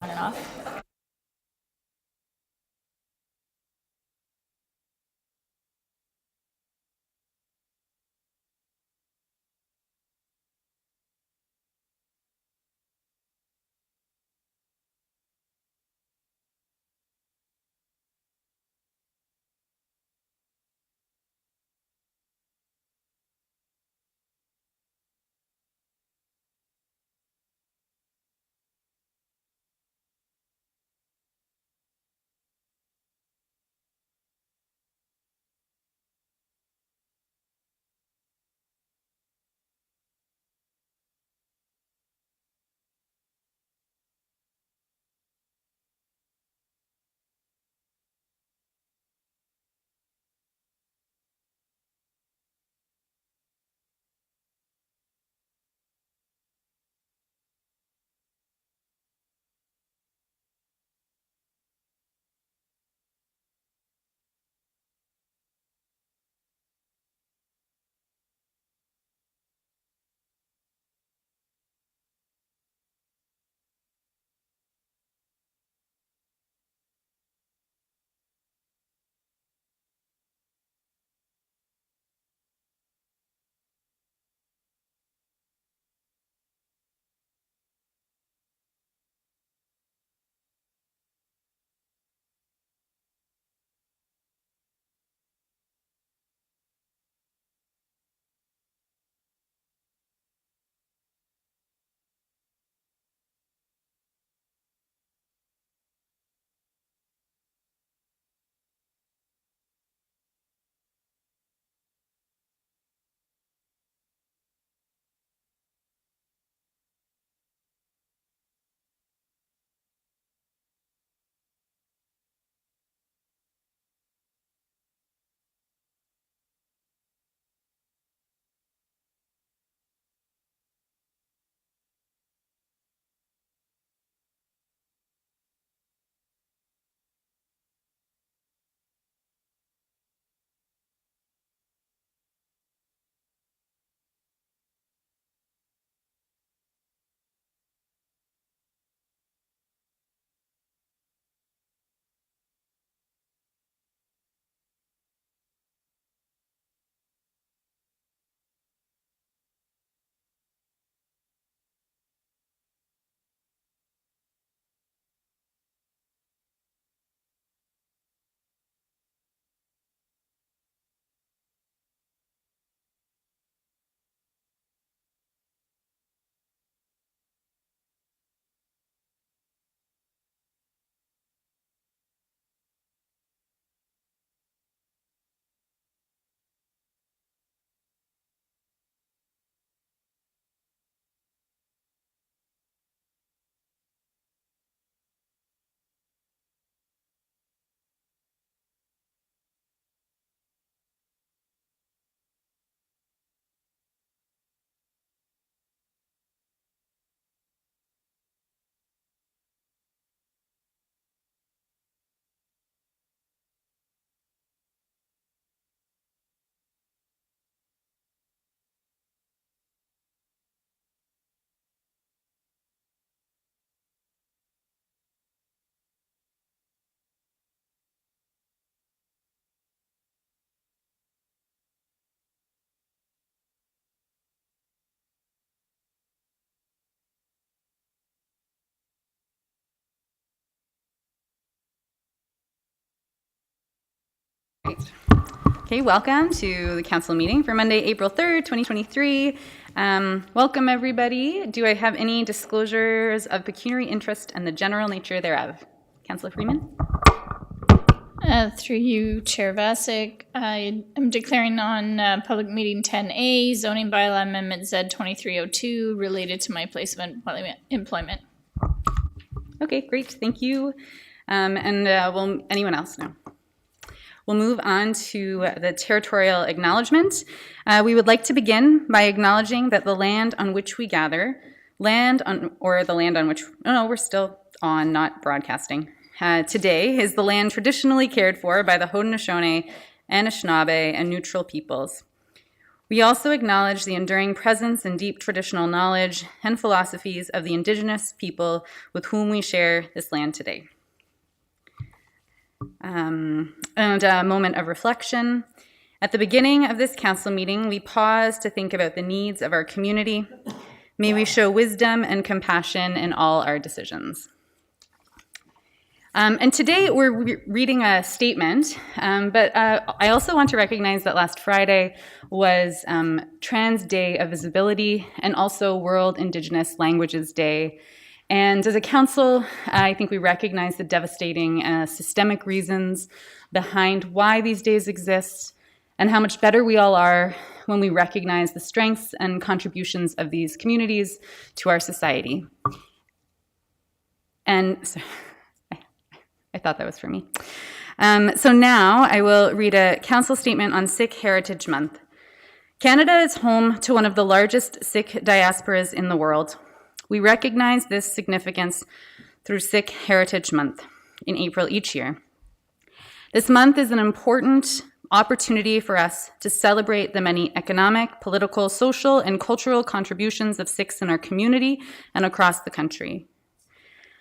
on and off. Great. Okay, welcome to the council meeting for Monday, April 3rd, 2023. Welcome, everybody. Do I have any disclosures of pecuniary interest and the general nature thereof? Councillor Freeman? Through you, Chair Vasic, I am declaring on public meeting 10A, zoning bylaw amendment Z 2302 related to my place of employment. Okay, great, thank you. Will anyone else know? We'll move on to the territorial acknowledgement. We would like to begin by acknowledging that the land on which we gather, we're still on, not broadcasting. Today is the land traditionally cared for by the Haudenosaunee, Anishinaabe, and Neutral peoples. We also acknowledge the enduring presence and deep traditional knowledge and philosophies of the Indigenous people with whom we share this land today. And a moment of reflection. At the beginning of this council meeting, we pause to think about the needs of our community. May we show wisdom and compassion in all our decisions. And today we're reading a statement, but I also want to recognize that last Friday was Trans Day of Visibility and also World Indigenous Languages Day. And as a council, I think we recognize the devastating systemic reasons behind why these days exist and how much better we all are when we recognize the strengths and contributions of these communities to our society. And so, I thought that was for me. So now I will read a council statement on Sikh Heritage Month. Canada is home to one of the largest Sikh diasporas in the world. We recognize this significance through Sikh Heritage Month in April each year. This month is an important opportunity for us to celebrate the many economic, political, social, and cultural contributions of Sikhs in our community and across the country.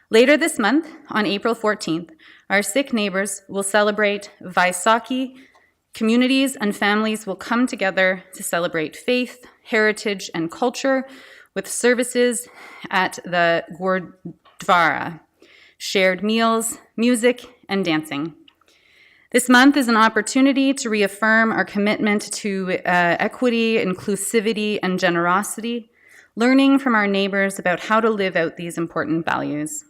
Later this month, on April 14th, our Sikh neighbors will celebrate Vaisakhi. Communities and families will come together to celebrate faith, heritage, and culture with services at the Gurdwara, shared meals, music, and dancing. This month is an opportunity to reaffirm our commitment to equity, inclusivity, and generosity, learning from our neighbors about how to live out these important values.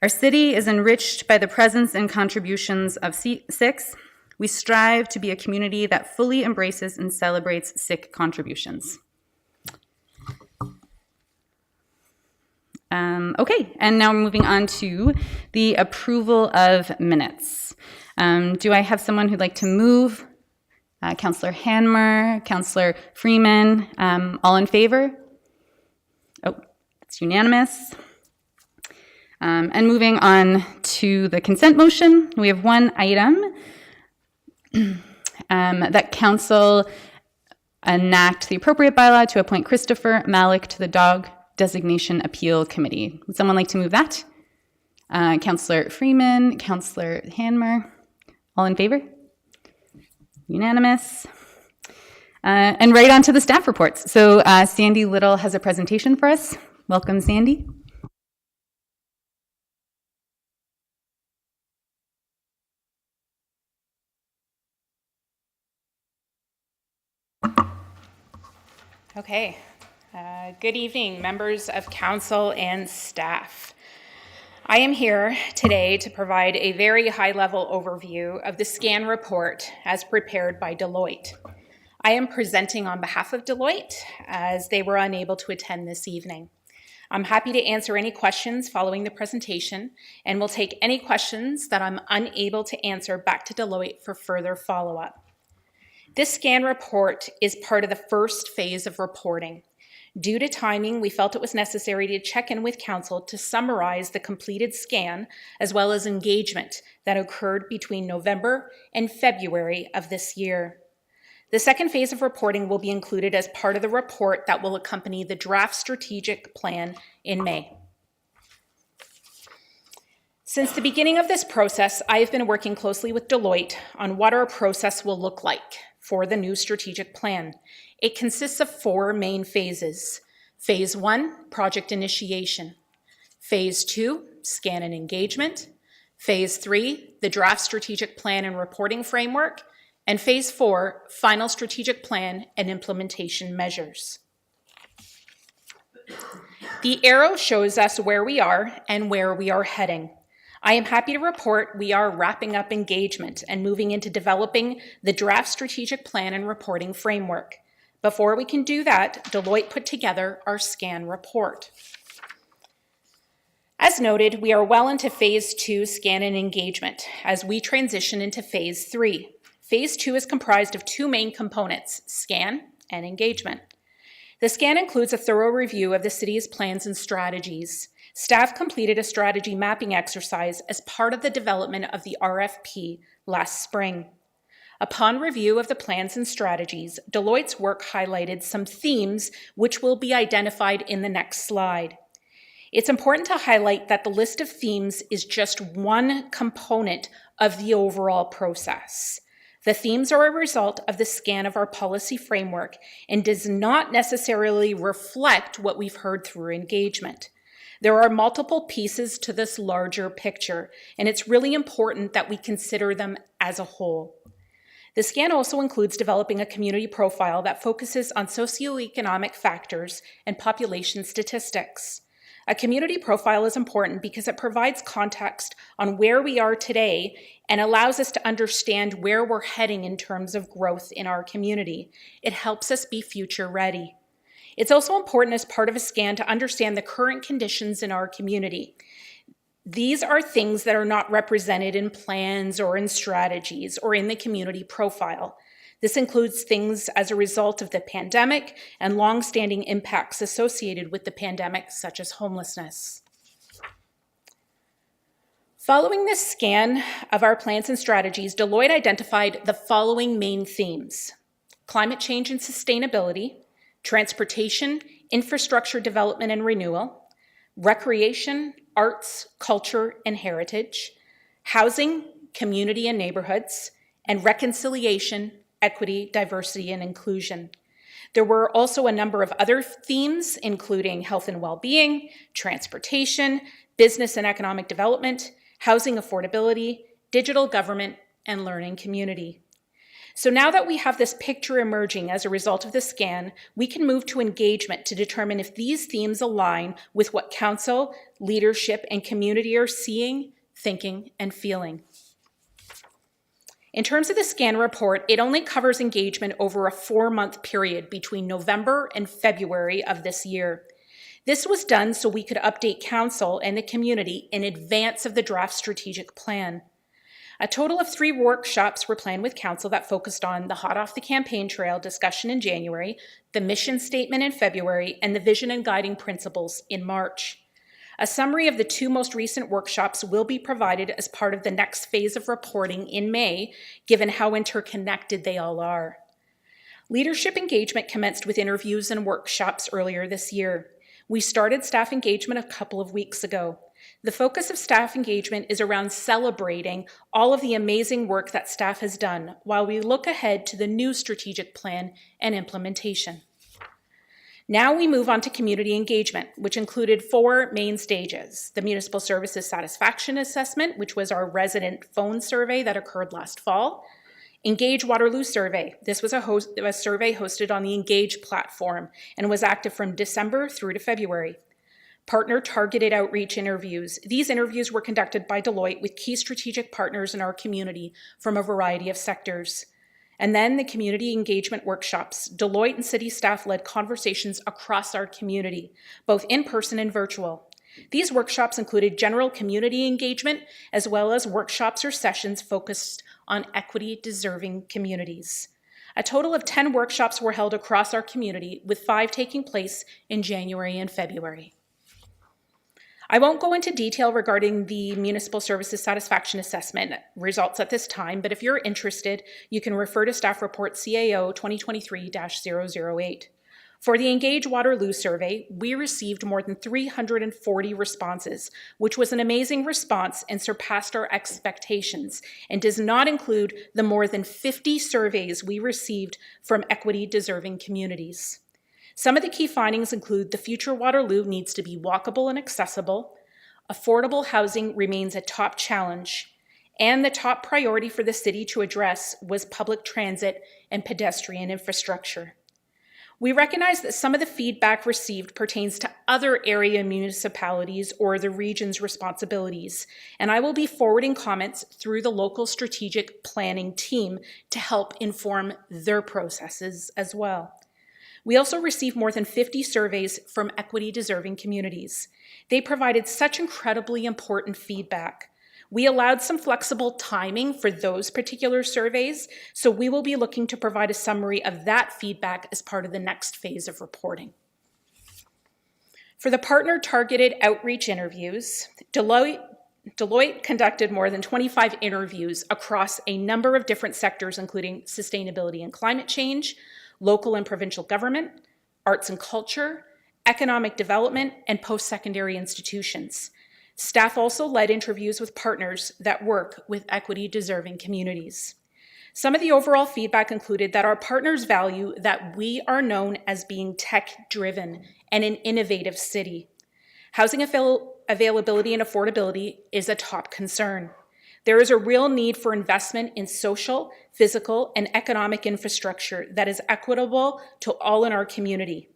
Our city is enriched by the presence and contributions of Sikhs. We strive to be a community that fully embraces and celebrates Sikh contributions. Okay, and now we're moving on to the approval of minutes. Do I have someone who'd like to move? Councillor Hanmer, Councillor Freeman, all in favor? Oh, it's unanimous. And moving on to the consent motion, we have one item that council enact the appropriate bylaw to appoint Christopher Malik to the Dog Designation Appeal Committee. Would someone like to move that? Councillor Freeman, Councillor Hanmer, all in favor? Unanimous. And right on to the staff reports. So Sandy Little has a presentation for us. Welcome, Sandy. Okay. Good evening, members of council and staff. I am here today to provide a very high-level overview of the SCAN report as prepared by Deloitte. I am presenting on behalf of Deloitte as they were unable to attend this evening. I'm happy to answer any questions following the presentation and will take any questions that I'm unable to answer back to Deloitte for further follow-up. This SCAN report is part of the first phase of reporting. Due to timing, we felt it was necessary to check in with council to summarize the completed SCAN as well as engagement that occurred between November and February of this year. The second phase of reporting will be included as part of the report that will accompany the draft strategic plan in May. Since the beginning of this process, I have been working closely with Deloitte on what our process will look like for the new strategic plan. It consists of 4 main phases. Phase 1, project initiation. Phase 2, SCAN and engagement. Phase 3, the draft strategic plan and reporting framework. And Phase 4, final strategic plan and implementation measures. The arrow shows us where we are and where we are heading. I am happy to report we are wrapping up engagement and moving into developing the draft strategic plan and reporting framework. Before we can do that, Deloitte put together our SCAN report. As noted, we are well into Phase 2 SCAN and engagement as we transition into Phase 3. Phase 2 is comprised of 2 main components, SCAN and engagement. The SCAN includes a thorough review of the city's plans and strategies. Staff completed a strategy mapping exercise as part of the development of the RFP last spring. Upon review of the plans and strategies, Deloitte's work highlighted some themes which will be identified in the next slide. It's important to highlight that the list of themes is just one component of the overall process. The themes are a result of the scan of our policy framework and does not necessarily reflect what we've heard through engagement. There are multiple pieces to this larger picture, and it's really important that we consider them as a whole. The scan also includes developing a community profile that focuses on socioeconomic factors and population statistics. A community profile is important because it provides context on where we are today and allows us to understand where we're heading in terms of growth in our community. It helps us be future ready. It's also important as part of a scan to understand the current conditions in our community. These are things that are not represented in plans or in strategies or in the community profile. This includes things as a result of the pandemic and long-standing impacts associated with the pandemic, such as homelessness. Following this scan of our plans and strategies, Deloitte identified the following main themes: climate change and sustainability, transportation, infrastructure development and renewal, recreation, arts, culture, and heritage, housing, community and neighborhoods, and reconciliation, equity, diversity, and inclusion. There were also a number of other themes, including health and well-being, transportation, business and economic development, housing affordability, digital government, and learning community. So now that we have this picture emerging as a result of the scan, we can move to engagement to determine if these themes align with what council, leadership, and community are seeing, thinking, and feeling. In terms of the scan report, it only covers engagement over a 4-month period between November and February of this year. This was done so we could update council and the community in advance of the draft strategic plan. A total of 3 workshops were planned with council that focused on the hot off the campaign trail discussion in January, the mission statement in February, and the vision and guiding principles in March. A summary of the 2 most recent workshops will be provided as part of the next phase of reporting in May, given how interconnected they all are. Leadership engagement commenced with interviews and workshops earlier this year. We started staff engagement a couple of weeks ago. The focus of staff engagement is around celebrating all of the amazing work that staff has done while we look ahead to the new strategic plan and implementation. Now we move on to community engagement, which included 4 main stages: the Municipal Services Satisfaction Assessment, which was our resident phone survey that occurred last fall; Engage Waterloo survey. This was a survey hosted on the Engage platform and was active from December through to February. Partner targeted outreach interviews. These interviews were conducted by Deloitte with key strategic partners in our community from a variety of sectors. And then the community engagement workshops. Deloitte and city staff led conversations across our community, both in person and virtual. These workshops included general community engagement, as well as workshops or sessions focused on equity-deserving communities. A total of 10 workshops were held across our community, with 5 taking place in January and February. I won't go into detail regarding the Municipal Services Satisfaction Assessment results at this time, but if you're interested, you can refer to Staff Report CAO 2023-008. For the Engage Waterloo survey, we received more than 340 responses, which was an amazing response and surpassed our expectations, and does not include the more than 50 surveys we received from equity-deserving communities. Some of the key findings include the future Waterloo needs to be walkable and accessible, affordable housing remains a top challenge, and the top priority for the city to address was public transit and pedestrian infrastructure. We recognize that some of the feedback received pertains to other area municipalities or the region's responsibilities, and I will be forwarding comments through the local strategic planning team to help inform their processes as well. We also received more than 50 surveys from equity-deserving communities. They provided such incredibly important feedback. We allowed some flexible timing for those particular surveys, so we will be looking to provide a summary of that feedback as part of the next phase of reporting. For the partner-targeted outreach interviews, Deloitte Deloitte conducted more than 25 interviews across a number of different sectors, including sustainability and climate change, local and provincial government, arts and culture, economic development, and post-secondary institutions. Staff also led interviews with partners that work with equity-deserving communities. Some of the overall feedback included that our partners value that we are known as being tech-driven and an innovative city. Housing availability and affordability is a top concern. There is a real need for investment in social, physical, and economic infrastructure that is equitable to all in our community.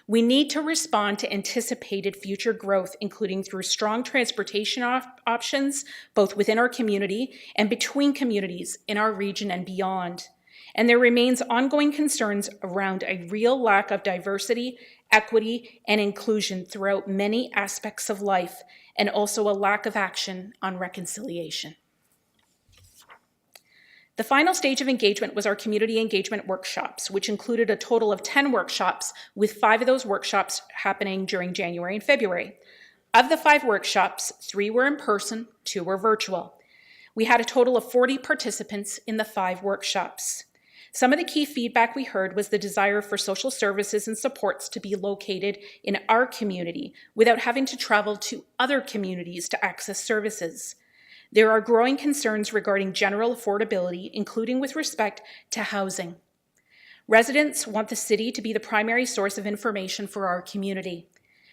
We need to respond to anticipated future growth, including through strong transportation options, both within our community and between communities in our region and beyond. And there remains ongoing concerns around a real lack of diversity, equity, and inclusion throughout many aspects of life, and also a lack of action on reconciliation. The final stage of engagement was our community engagement workshops, which included a total of 10 workshops, with 5 of those workshops happening during January and February. Of the 5 workshops, 3 were in person, 2 were virtual. We had a total of 40 participants in the 5 workshops. Some of the key feedback we heard was the desire for social services and supports to be located in our community without having to travel to other communities to access services. There are growing concerns regarding general affordability, including with respect to housing. Residents want the city to be the primary source of information for our community.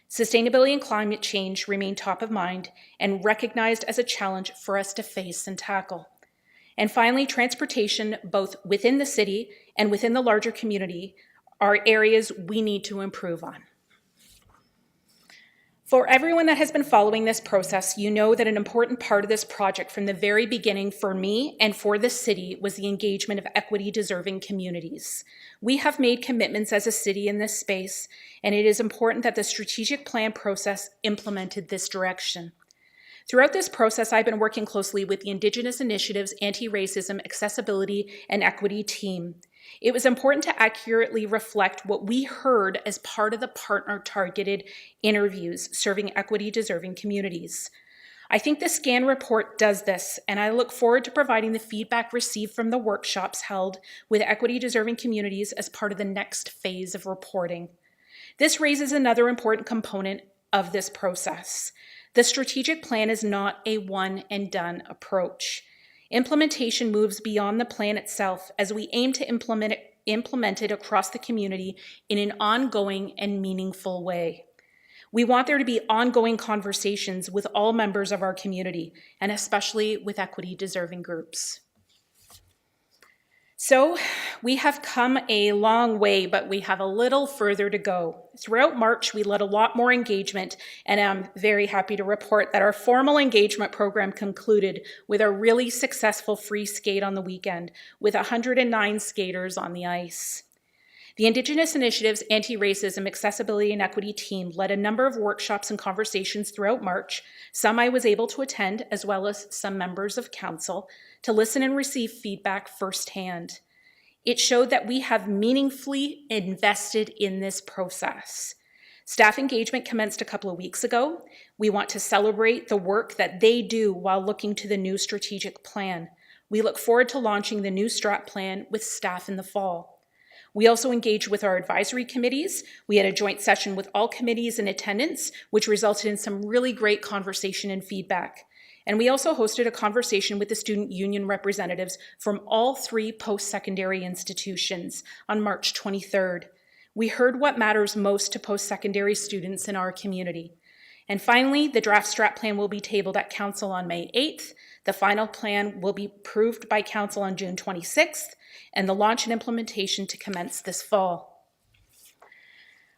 Sustainability and climate change remain top of mind and recognized as a challenge for us to face and tackle. And finally, transportation, both within the city and within the larger community, are areas we need to improve on. For everyone that has been following this process, you know that an important part of this project from the very beginning for me and for the city was the engagement of equity-deserving communities. We have made commitments as a city in this space, and it is important that the strategic plan process implemented this direction. Throughout this process, I've been working closely with the Indigenous Initiatives Anti-Racism, Accessibility, and Equity team. It was important to accurately reflect what we heard as part of the partner-targeted interviews serving equity-deserving communities. I think the SCAN report does this, and I look forward to providing the feedback received from the workshops held with equity-deserving communities as part of the next phase of reporting. This raises another important component of this process. The strategic plan is not a one-and-done approach. Implementation moves beyond the plan itself as we aim to implement it across the community in an ongoing and meaningful way. We want there to be ongoing conversations with all members of our community, and especially with equity-deserving groups. So we have come a long way, but we have a little further to go. Throughout March, we led a lot more engagement, and I'm very happy to report that our formal engagement program concluded with a really successful free skate on the weekend, with 109 skaters on the ice. The Indigenous Initiatives Anti-Racism, Accessibility, and Equity team led a number of workshops and conversations throughout March. Some I was able to attend, as well as some members of council, to listen and receive feedback firsthand. It showed that we have meaningfully invested in this process. Staff engagement commenced a couple of weeks ago. We want to celebrate the work that they do while looking to the new strategic plan. We look forward to launching the new strat plan with staff in the fall. We also engaged with our advisory committees. We had a joint session with all committees in attendance, which resulted in some really great conversation and feedback. And we also hosted a conversation with the student union representatives from all 3 post-secondary institutions on March 23rd. We heard what matters most to post-secondary students in our community. And finally, the draft strat plan will be tabled at council on May 8th. The final plan will be approved by council on June 26th, and the launch and implementation to commence this fall.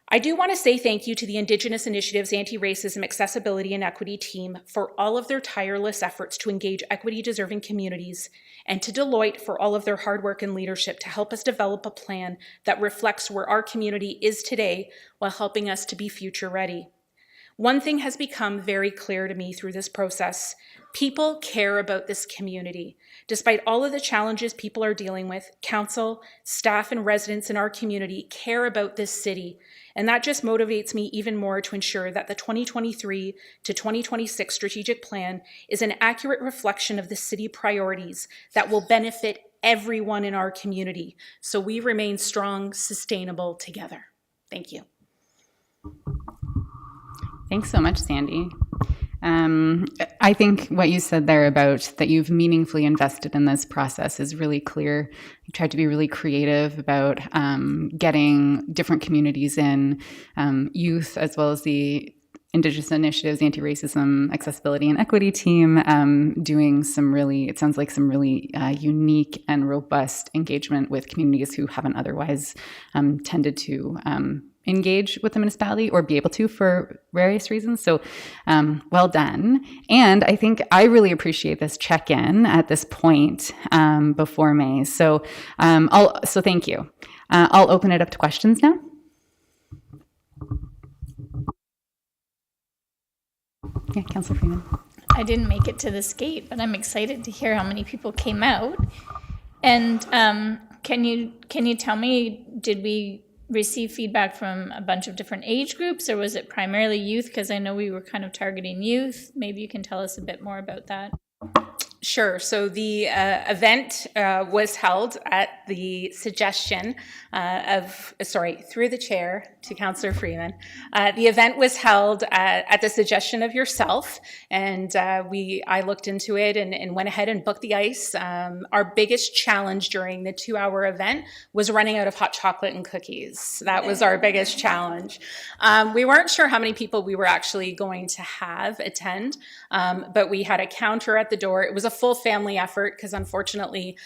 I do want to say thank you to the Indigenous Initiatives Anti-Racism, Accessibility, and Equity team for all of their tireless efforts to engage equity-deserving communities, and to Deloitte for all of their hard work and leadership to help us develop a plan that reflects where our community is today while helping us to be future ready. One thing has become very clear to me through this process. People care about this community. Despite all of the challenges people are dealing with, council, staff, and residents in our community care about this city. And that just motivates me even more to ensure that the 2023 to 2026 strategic plan is an accurate reflection of the city priorities that will benefit everyone in our community. So we remain strong, sustainable together. Thank you. Thanks so much, Sandy. I think what you said there about that you've meaningfully invested in this process is really clear. You tried to be really creative about getting different communities in, youth, as well as the Indigenous Initiatives, Anti-Racism, Accessibility, and Equity team, doing some really, it sounds like some really unique and robust engagement with communities who haven't otherwise tended to engage with the municipality or be able to for various reasons. So well done. And I think I really appreciate this check-in at this point before May. So so thank you. I'll open it up to questions now. Yeah, Councillor Freeman. I didn't make it to this gate, but I'm excited to hear how many people came out. And can you tell me, did we receive feedback from a bunch of different age groups, or was it primarily youth? Because I know we were kind of targeting youth. Maybe you can tell us a bit more about that. Sure. So the event was held at the suggestion through the chair to Councillor Freeman. The event was held at the suggestion of yourself, and I looked into it and went ahead and booked the ice. Our biggest challenge during the 2-hour event was running out of hot chocolate and cookies. That was our biggest challenge. We weren't sure how many people we were actually going to have attend, but we had a counter at the door. It was a full family effort because unfortunately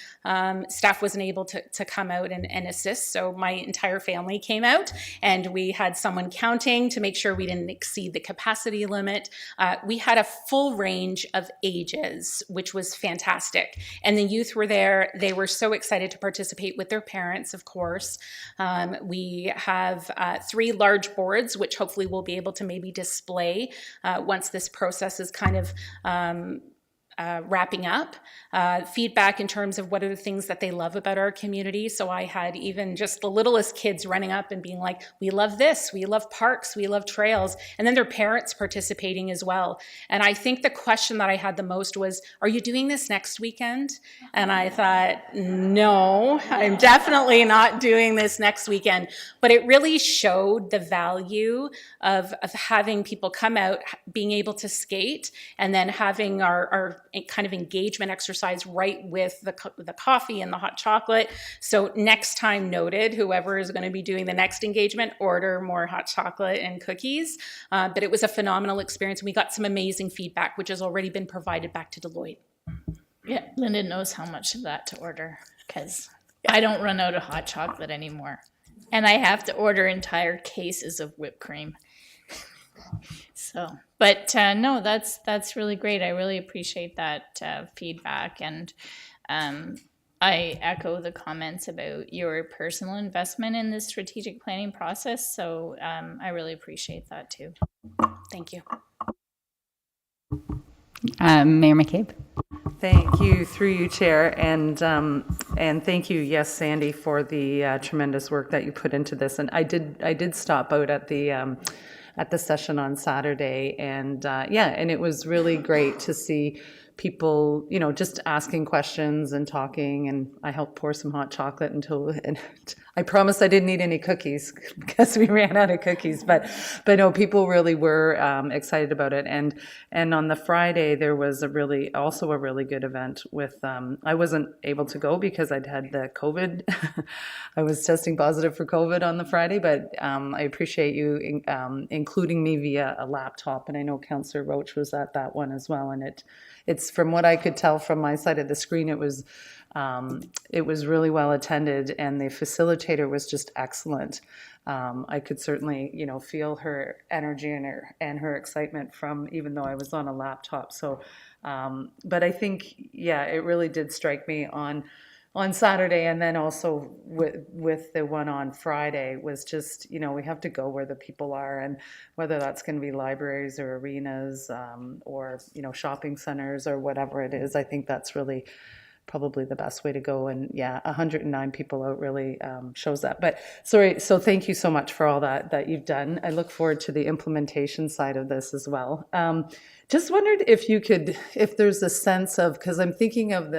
staff wasn't able to come out and assist, so my entire family came out, and we had someone counting to make sure we didn't exceed the capacity limit. We had a full range of ages, which was fantastic, and the youth were there. They were so excited to participate with their parents, of course. We have 3 large boards, which hopefully we'll be able to maybe display once this process is kind of wrapping up. Feedback in terms of what are the things that they love about our community. So I had even just the littlest kids running up and being like, we love this, we love parks, we love trails, and then their parents participating as well. And I think the question that I had the most was, are you doing this next weekend? And I thought, no, I'm definitely not doing this next weekend. But it really showed the value of having people come out, being able to skate, and then having our kind of engagement exercise right with the coffee and the hot chocolate. So next time noted, whoever is going to be doing the next engagement, order more hot chocolate and cookies. But it was a phenomenal experience. We got some amazing feedback, which has already been provided back to Deloitte. Yeah, Linda knows how much of that to order because I don't run out of hot chocolate anymore. And I have to order entire cases of whipped cream. So, but no, that's really great. I really appreciate that feedback, and I echo the comments about your personal investment in this strategic planning process. So I really appreciate that too. Thank you. Mayor McCabe. Thank you, through you, Chair, and thank you, yes, Sandy, for the tremendous work that you put into this. And I did stop out at the session on Saturday, and and it was really great to see people, just asking questions and talking, and I helped pour some hot chocolate and I promised I didn't eat any cookies because we ran out of cookies, but no, people really were excited about it. And on the Friday, there was also a really good event with, I wasn't able to go because I'd had the COVID. I was testing positive for COVID on the Friday, but I appreciate you including me via a laptop, and I know Councillor Roach was at that one as well, and it's from what I could tell from my side of the screen, it was really well attended, and the facilitator was just excellent. I could certainly, feel her energy and her excitement from, even though I was on a laptop. So, but I think, it really did strike me on on Saturday, and then also with the one on Friday was just, we have to go where the people are, and whether that's going to be libraries or arenas, or, shopping centers or whatever it is, I think that's really probably the best way to go. And yeah, 109 people out really shows that. But sorry, so thank you so much for all that you've done. I look forward to the implementation side of this as well. Just wondered if there's a sense of, because I'm thinking of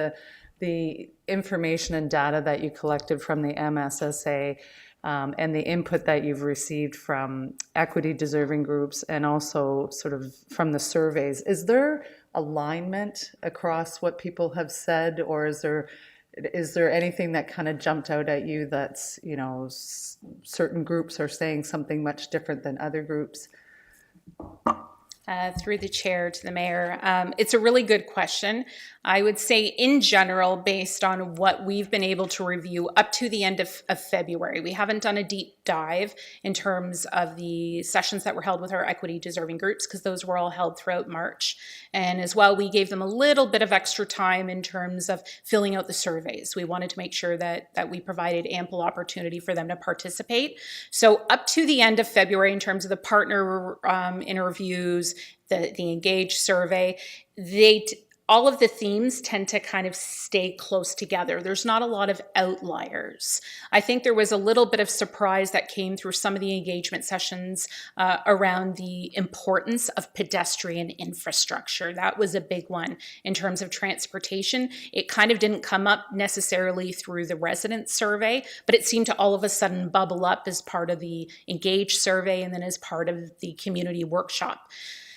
the information and data that you collected from the MSSA, and the input that you've received from equity deserving groups and also sort of from the surveys. Is there alignment across what people have said, or is there anything that kind of jumped out at you that's, certain groups are saying something much different than other groups? Through the chair to the mayor. It's a really good question. I would say in general, based on what we've been able to review up to the end of February, we haven't done a deep dive in terms of the sessions that were held with our equity deserving groups, because those were all held throughout March. And as well, we gave them a little bit of extra time in terms of filling out the surveys. We wanted to make sure that we provided ample opportunity for them to participate. So up to the end of February, in terms of the partner interviews, the Engage survey, all of the themes tend to kind of stay close together. There's not a lot of outliers. I think there was a little bit of surprise that came through some of the engagement sessions around the importance of pedestrian infrastructure. That was a big one in terms of transportation. It kind of didn't come up necessarily through the resident survey, but it seemed to all of a sudden bubble up as part of the Engage survey and then as part of the community workshop.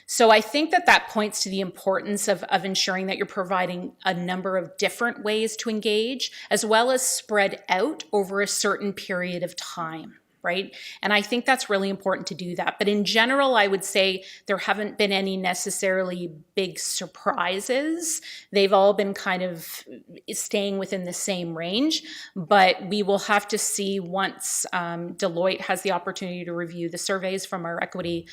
So I think that points to the importance of ensuring that you're providing a number of different ways to engage, as well as spread out over a certain period of time, right? And I think that's really important to do that. But in general, I would say there haven't been any necessarily big surprises. They've all been kind of staying within the same range, but we will have to see once Deloitte has the opportunity to review the surveys from our equity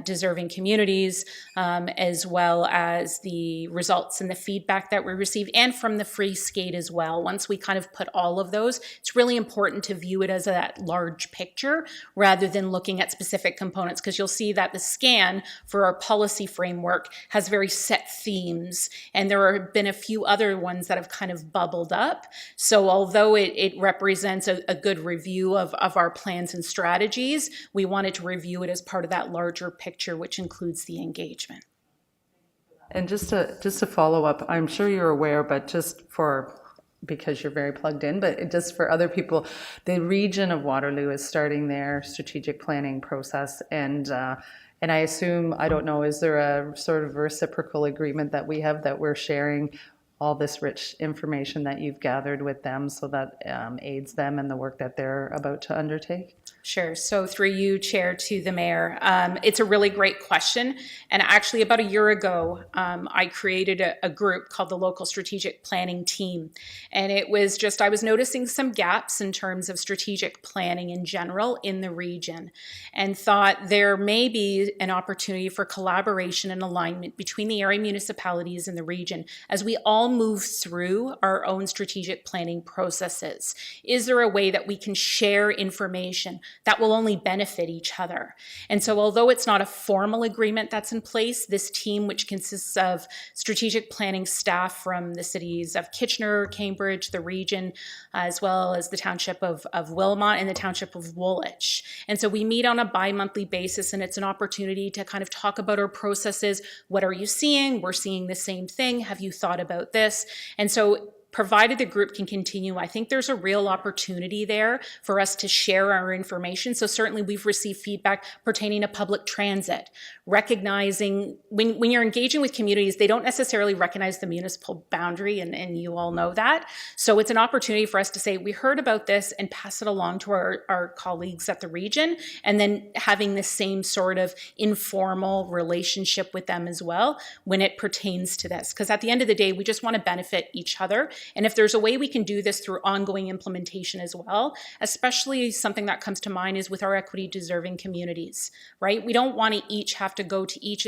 deserving communities, as well as the results and the feedback that we receive, and from the free skate as well. Once we kind of put all of those, it's really important to view it as that large picture rather than looking at specific components, because you'll see that the scan for our policy framework has very set themes, and there have been a few other ones that have kind of bubbled up. So although it represents a good review of our plans and strategies, we wanted to review it as part of that larger picture, which includes the engagement. And just to follow up, I'm sure you're aware, but because you're very plugged in, but just for other people, the region of Waterloo is starting their strategic planning process, and I assume, I don't know, is there a sort of reciprocal agreement that we have that we're sharing all this rich information that you've gathered with them, so that aids them in the work that they're about to undertake? Sure. So through you, Chair, to the Mayor, it's a really great question. And actually about a year ago, I created a group called the Local Strategic Planning Team. And it was just, I was noticing some gaps in terms of strategic planning in general in the region, and thought there may be an opportunity for collaboration and alignment between the area municipalities and the region as we all move through our own strategic planning processes. Is there a way that we can share information that will only benefit each other? And so although it's not a formal agreement that's in place, this team, which consists of strategic planning staff from the cities of Kitchener, Cambridge, the region, as well as the township of Wilmot and the township of Woolwich. And so we meet on a bi-monthly basis, and it's an opportunity to kind of talk about our processes. What are you seeing? We're seeing the same thing. Have you thought about this? And so provided the group can continue, I think there's a real opportunity there for us to share our information. So certainly we've received feedback pertaining to public transit, recognizing when you're engaging with communities, they don't necessarily recognize the municipal boundary, and you all know that. So it's an opportunity for us to say, we heard about this, and pass it along to our colleagues at the region, and then having the same sort of informal relationship with them as well when it pertains to this. Because at the end of the day, we just want to benefit each other And if there's a way we can do this through ongoing implementation as well, especially something that comes to mind is with our equity deserving communities, right? We don't want to each have to go to each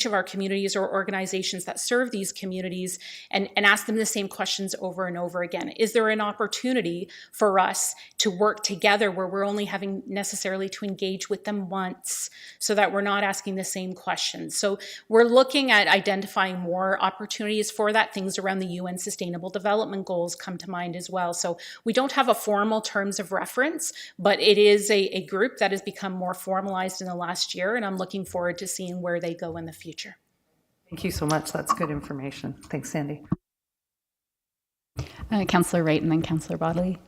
of our communities or organizations that serve these communities and ask them the same questions over and over again. Is there an opportunity for us to work together where we're only having necessarily to engage with them once so that we're not asking the same questions? So we're looking at identifying more opportunities for that. Things around the UN Sustainable Development Goals come to mind as well. So we don't have a formal terms of reference, but it is a group that has become more formalized in the last year, and I'm looking forward to seeing where they go in the future. Thank you so much. That's good information. Thanks, Sandy. Councillor Wright and then Councillor Bodley.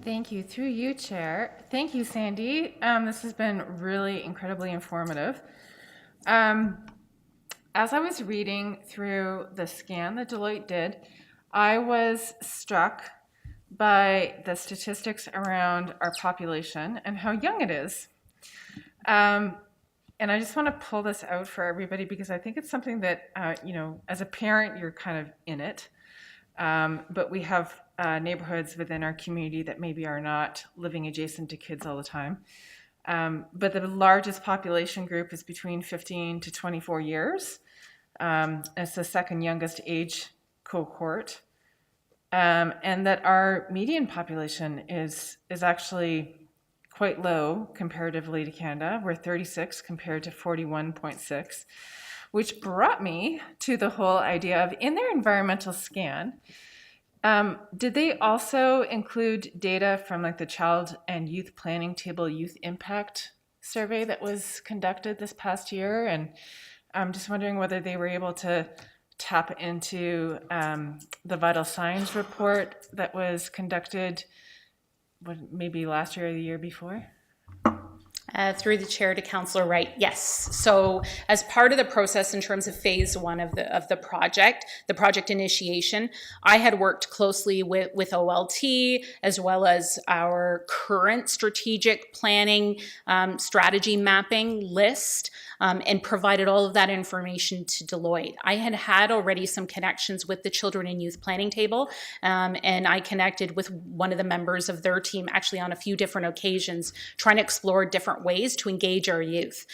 Thank you. Through you, Chair. Thank you, Sandy. This has been really incredibly informative. As I was reading through the scan that Deloitte did, I was struck by the statistics around our population and how young it is. And I just want to pull this out for everybody because I think it's something that, as a parent, you're kind of in it. But we have neighborhoods within our community that maybe are not living adjacent to kids all the time. But the largest population group is between 15 to 24 years. It's the second youngest age cohort. And that our median population is actually quite low comparatively to Canada. We're 36 compared to 41.6, which brought me to the whole idea of in their environmental scan, did they also include data from like the Child and Youth Planning Table Youth Impact Survey that was conducted this past year? And I'm just wondering whether they were able to tap into the vital signs report that was conducted maybe last year or the year before? Through the chair to Councillor Wright, yes. So as part of the process in terms of phase one of the project initiation, I had worked closely with OLT as well as our current strategic planning strategy mapping list and provided all of that information to Deloitte. I had already some connections with the Children and Youth Planning Table, and I connected with one of the members of their team actually on a few different occasions, trying to explore different ways to engage our youth.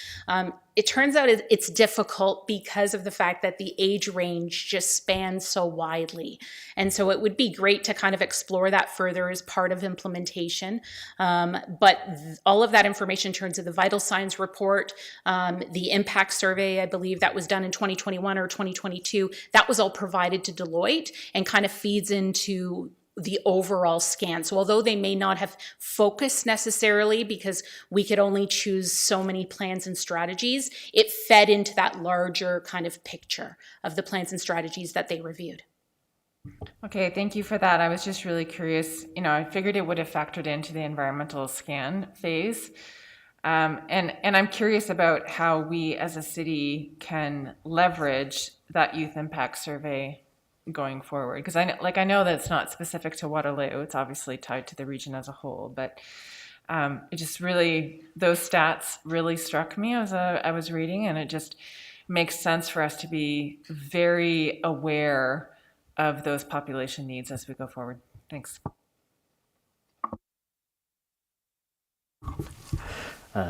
It turns out it's difficult because of the fact that the age range just spans so widely. And so it would be great to kind of explore that further as part of implementation. But all of that information in terms of the vital signs report, the impact survey, I believe that was done in 2021 or 2022, that was all provided to Deloitte and kind of feeds into the overall scan. So although they may not have focused necessarily because we could only choose so many plans and strategies, it fed into that larger kind of picture of the plans and strategies that they reviewed. Okay, thank you for that. I was just really curious. I figured it would have factored into the environmental scan phase. And I'm curious about how we as a city can leverage that youth impact survey going forward, because I know that it's not specific to Waterloo. It's obviously tied to the region as a whole, but it just really, those stats really struck me as I was reading, and it just makes sense for us to be very aware of those population needs as we go forward. Thanks.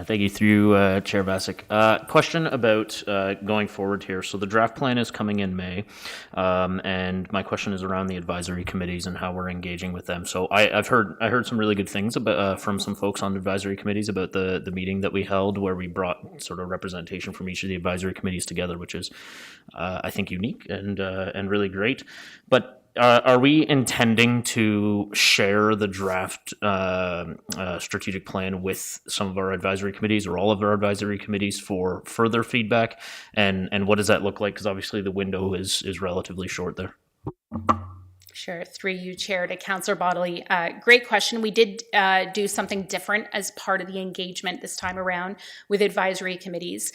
Thank you. Through Chair Vasic. Question about going forward here. So the draft plan is coming in May, and my question is around the advisory committees and how we're engaging with them. So I heard some really good things about from some folks on advisory committees about the meeting that we held where we brought sort of representation from each of the advisory committees together, which is I think unique and really great. But are we intending to share the draft strategic plan with some of our advisory committees or all of our advisory committees for further feedback? And what does that look like? Because obviously the window is relatively short there. Sure. Through you, Chair, to Councillor Bodley. Great question. We did do something different as part of the engagement this time around with advisory committees.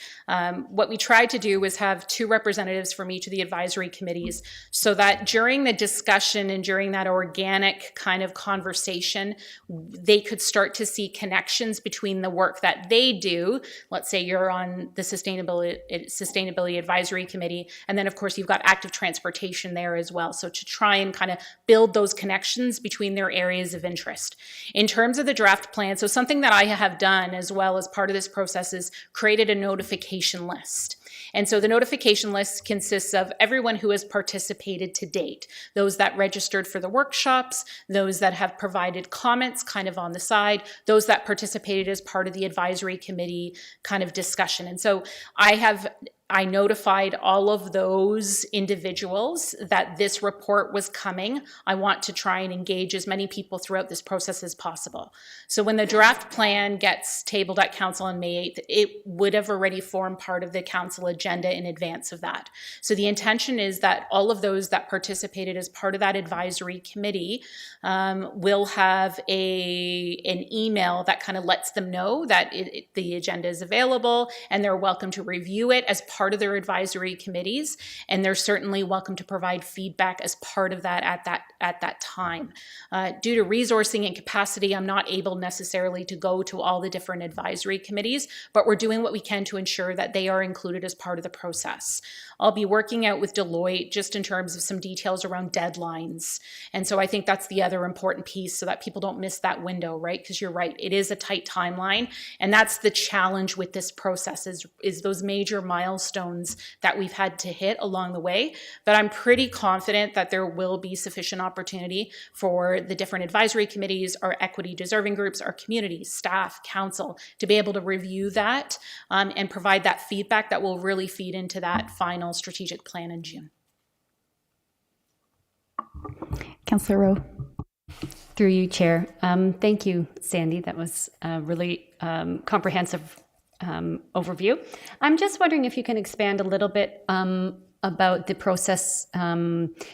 What we tried to do was have 2 representatives from each of the advisory committees so that during the discussion and during that organic kind of conversation, they could start to see connections between the work that they do. Let's say you're on the Sustainability Advisory Committee, and then of course you've got active transportation there as well. So to try and kind of build those connections between their areas of interest. In terms of the draft plan, so something that I have done as well as part of this process is created a notification list. And so the notification list consists of everyone who has participated to date, those that registered for the workshops, those that have provided comments kind of on the side, those that participated as part of the advisory committee kind of discussion. And so I notified all of those individuals that this report was coming. I want to try and engage as many people throughout this process as possible. So when the draft plan gets tabled at Council on May 8th, it would have already formed part of the Council agenda in advance of that. So the intention is that all of those that participated as part of that advisory committee will have an email that kind of lets them know that the agenda is available and they're welcome to review it as part of their advisory committees, and they're certainly welcome to provide feedback as part of that at that time. Due to resourcing and capacity, I'm not able necessarily to go to all the different advisory committees, but we're doing what we can to ensure that they are included as part of the process. I'll be working out with Deloitte just in terms of some details around deadlines. And so I think that's the other important piece so that people don't miss that window, right? Because you're right, it is a tight timeline. And that's the challenge with this process is those major milestones that we've had to hit along the way. But I'm pretty confident that there will be sufficient opportunity for the different advisory committees, our equity deserving groups, our community, staff, council, to be able to review that and provide that feedback that will really feed into that final strategic plan in June. Councillor Rowe. Through you, Chair. Thank you, Sandy. That was a really comprehensive overview. I'm just wondering if you can expand a little bit about the process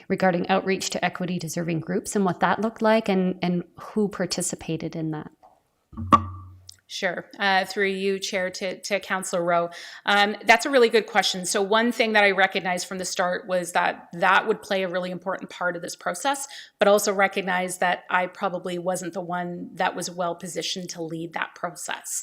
regarding outreach to equity deserving groups and what that looked like and who participated in that. Sure. Through you, Chair, to Councillor Rowe. That's a really good question. So one thing that I recognized from the start was that would play a really important part of this process, but also recognize that I probably wasn't the one that was well positioned to lead that process.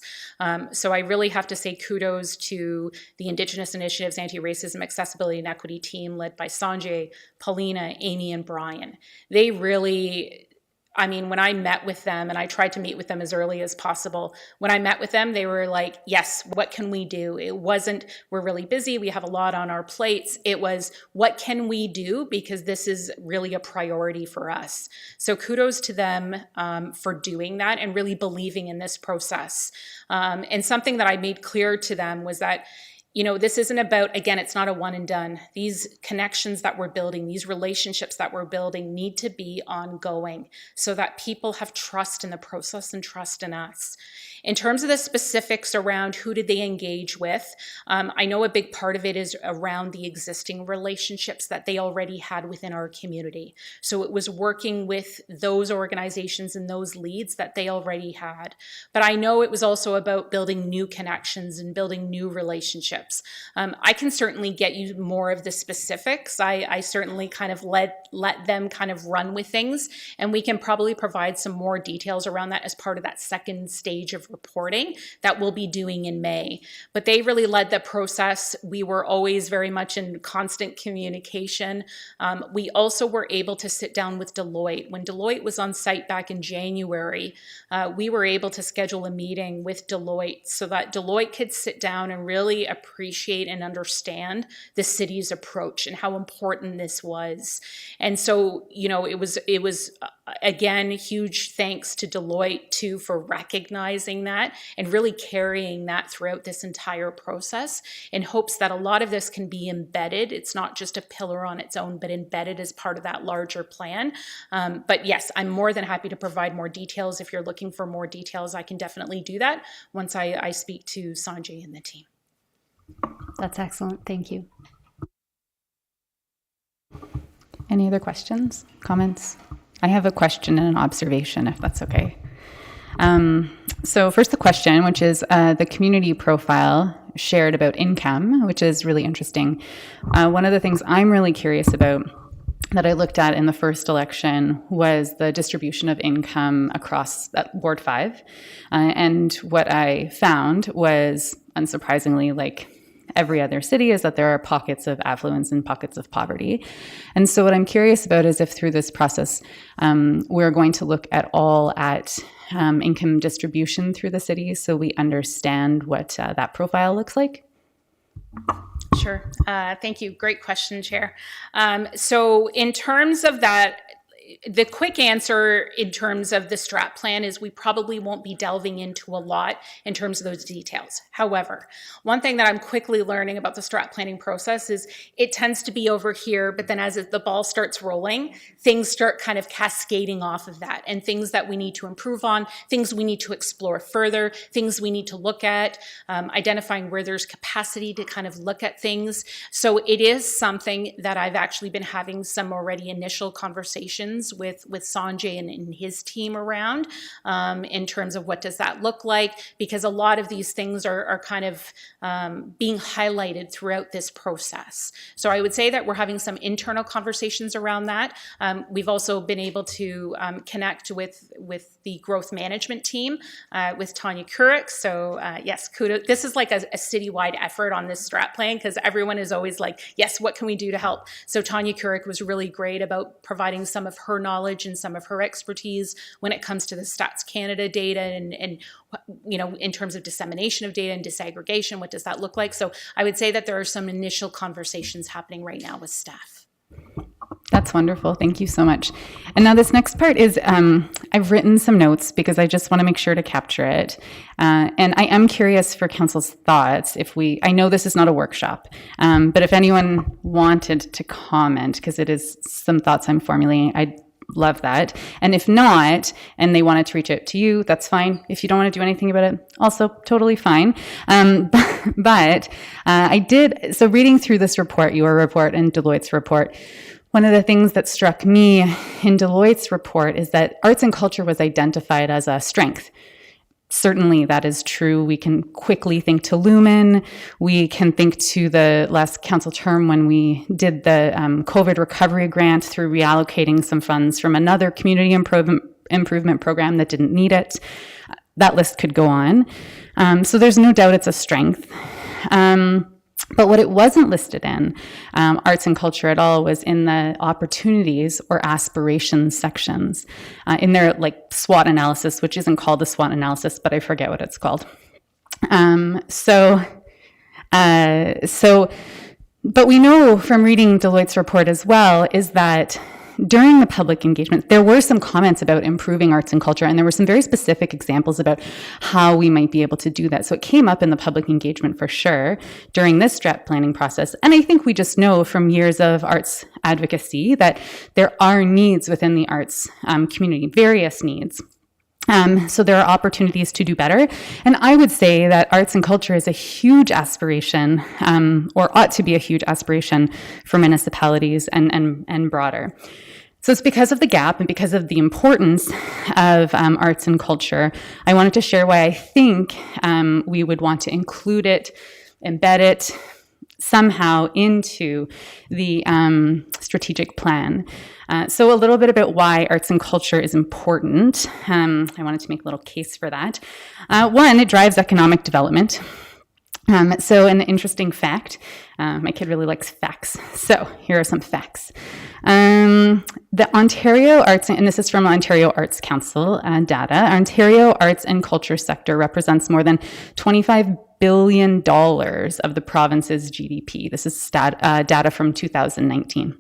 So I really have to say kudos to the Indigenous Initiatives Anti-Racism, Accessibility and Equity team led by Sanjay, Paulina, Amy, and Brian. They really... when I met with them, and I tried to meet with them as early as possible, when I met with them, they were like, yes, what can we do? It wasn't, we're really busy, we have a lot on our plates. It was, what can we do? Because this is really a priority for us. So kudos to them for doing that and really believing in this process. And something that I made clear to them was that this isn't about, again, it's not a one and done. These connections that we're building, these relationships that we're building need to be ongoing so that people have trust in the process and trust in us. In terms of the specifics around who did they engage with, I know a big part of it is around the existing relationships that they already had within our community. So it was working with those organizations and those leads that they already had. But I know it was also about building new connections and building new relationships. I can certainly get you more of the specifics. I certainly kind of let them kind of run with things, and we can probably provide some more details around that as part of that second stage of reporting that we'll be doing in May. But they really led the process. We were always very much in constant communication. We also were able to sit down with Deloitte. When Deloitte was on site back in January, we were able to schedule a meeting with Deloitte so that Deloitte could sit down and really appreciate and understand the city's approach and how important this was. And so, it was again, huge thanks to Deloitte too for recognizing that and really carrying that throughout this entire process in hopes that a lot of this can be embedded. It's not just a pillar on its own, but embedded as part of that larger plan. But yes, I'm more than happy to provide more details. If you're looking for more details, I can definitely do that once I speak to Sanjay and the team. That's excellent. Thank you. Any other questions, comments? I have a question and an observation, if that's okay. So first the question, which is the community profile shared about income, which is really interesting. One of the things I'm really curious about that I looked at in the first election was the distribution of income across Ward 5. And what I found was, unsurprisingly, like every other city, is that there are pockets of affluence and pockets of poverty. And so what I'm curious about is if through this process, we're going to look at income distribution through the city so we understand what that profile looks like. Sure. Thank you. Great question, Chair. So in terms of that, the quick answer in terms of the strat plan is we probably won't be delving into a lot in terms of those details. However, one thing that I'm quickly learning about the strat planning process is it tends to be over here, but then as the ball starts rolling, things start kind of cascading off of that, and things that we need to improve on, things we need to explore further, things we need to look at, identifying where there's capacity to kind of look at things. So it is something that I've actually been having some already initial conversations with Sanjay and his team around in terms of what does that look like, because a lot of these things are kind of being highlighted throughout this process. So I would say that we're having some internal conversations around that. We've also been able to connect with the growth management team with Tanya Kurik. So yes, kudos. This is like a citywide effort on this strat plan, because everyone is always like, yes, what can we do to help? So Tanya Kurik was really great about providing some of her knowledge and some of her expertise when it comes to the Stats Canada data and you know, in terms of dissemination of data and disaggregation, what does that look like? So I would say that there are some initial conversations happening right now with staff. That's wonderful. Thank you so much. And now this next part is, I've written some notes because I just want to make sure to capture it. And I am curious for council's thoughts. I know this is not a workshop, but if anyone wanted to comment, because it is some thoughts I'm formulating, I'd love that. And if not, and they wanted to reach out to you, that's fine. If you don't want to do anything about it, also totally fine. But I did, so reading through this report, your report and Deloitte's report, one of the things that struck me in Deloitte's report is that arts and culture was identified as a strength. Certainly that is true. We can quickly think to Lumen. We can think to the last council term when we did the COVID recovery grant through reallocating some funds from another community improvement program that didn't need it. That list could go on. So there's no doubt it's a strength. But what it wasn't listed in, arts and culture at all, was in the opportunities or aspirations sections in their like SWOT analysis, which isn't called a SWOT analysis, but I forget what it's called. But we know from reading Deloitte's report as well is that during the public engagement, there were some comments about improving arts and culture, and there were some very specific examples about how we might be able to do that. So it came up in the public engagement for sure during this strat planning process. And I think we just know from years of arts advocacy that there are needs within the arts community, various needs. So there are opportunities to do better. And I would say that arts and culture is a huge aspiration, or ought to be a huge aspiration for municipalities and broader. So it's because of the gap and because of the importance of arts and culture, I wanted to share why I think we would want to include it, embed it somehow into the strategic plan. So a little bit about why arts and culture is important. I wanted to make a little case for that. One, it drives economic development. So an interesting fact, my kid really likes facts. So here are some facts. The Ontario Arts, and this is from Ontario Arts Council data, Ontario arts and culture sector represents more than $25 billion of the province's GDP. This is data from 2019.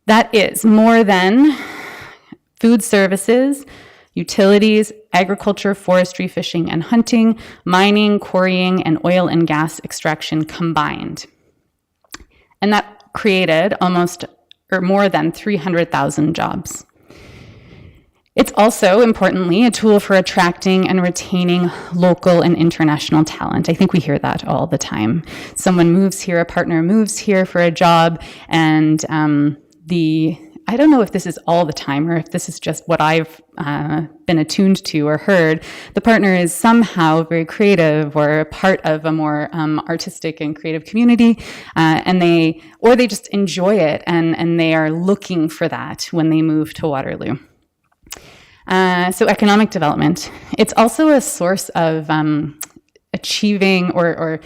That is more than food services, utilities, agriculture, forestry, fishing and hunting, mining, quarrying, and oil and gas extraction combined. And that created more than 300,000 jobs. It's also, importantly, a tool for attracting and retaining local and international talent. I think we hear that all the time. Someone moves here, a partner moves here for a job, and I don't know if this is all the time or if this is just what I've been attuned to or heard. The partner is somehow very creative or a part of a more artistic and creative community, and they just enjoy it, and they are looking for that when they move to Waterloo. So economic development. It's also a source of achieving or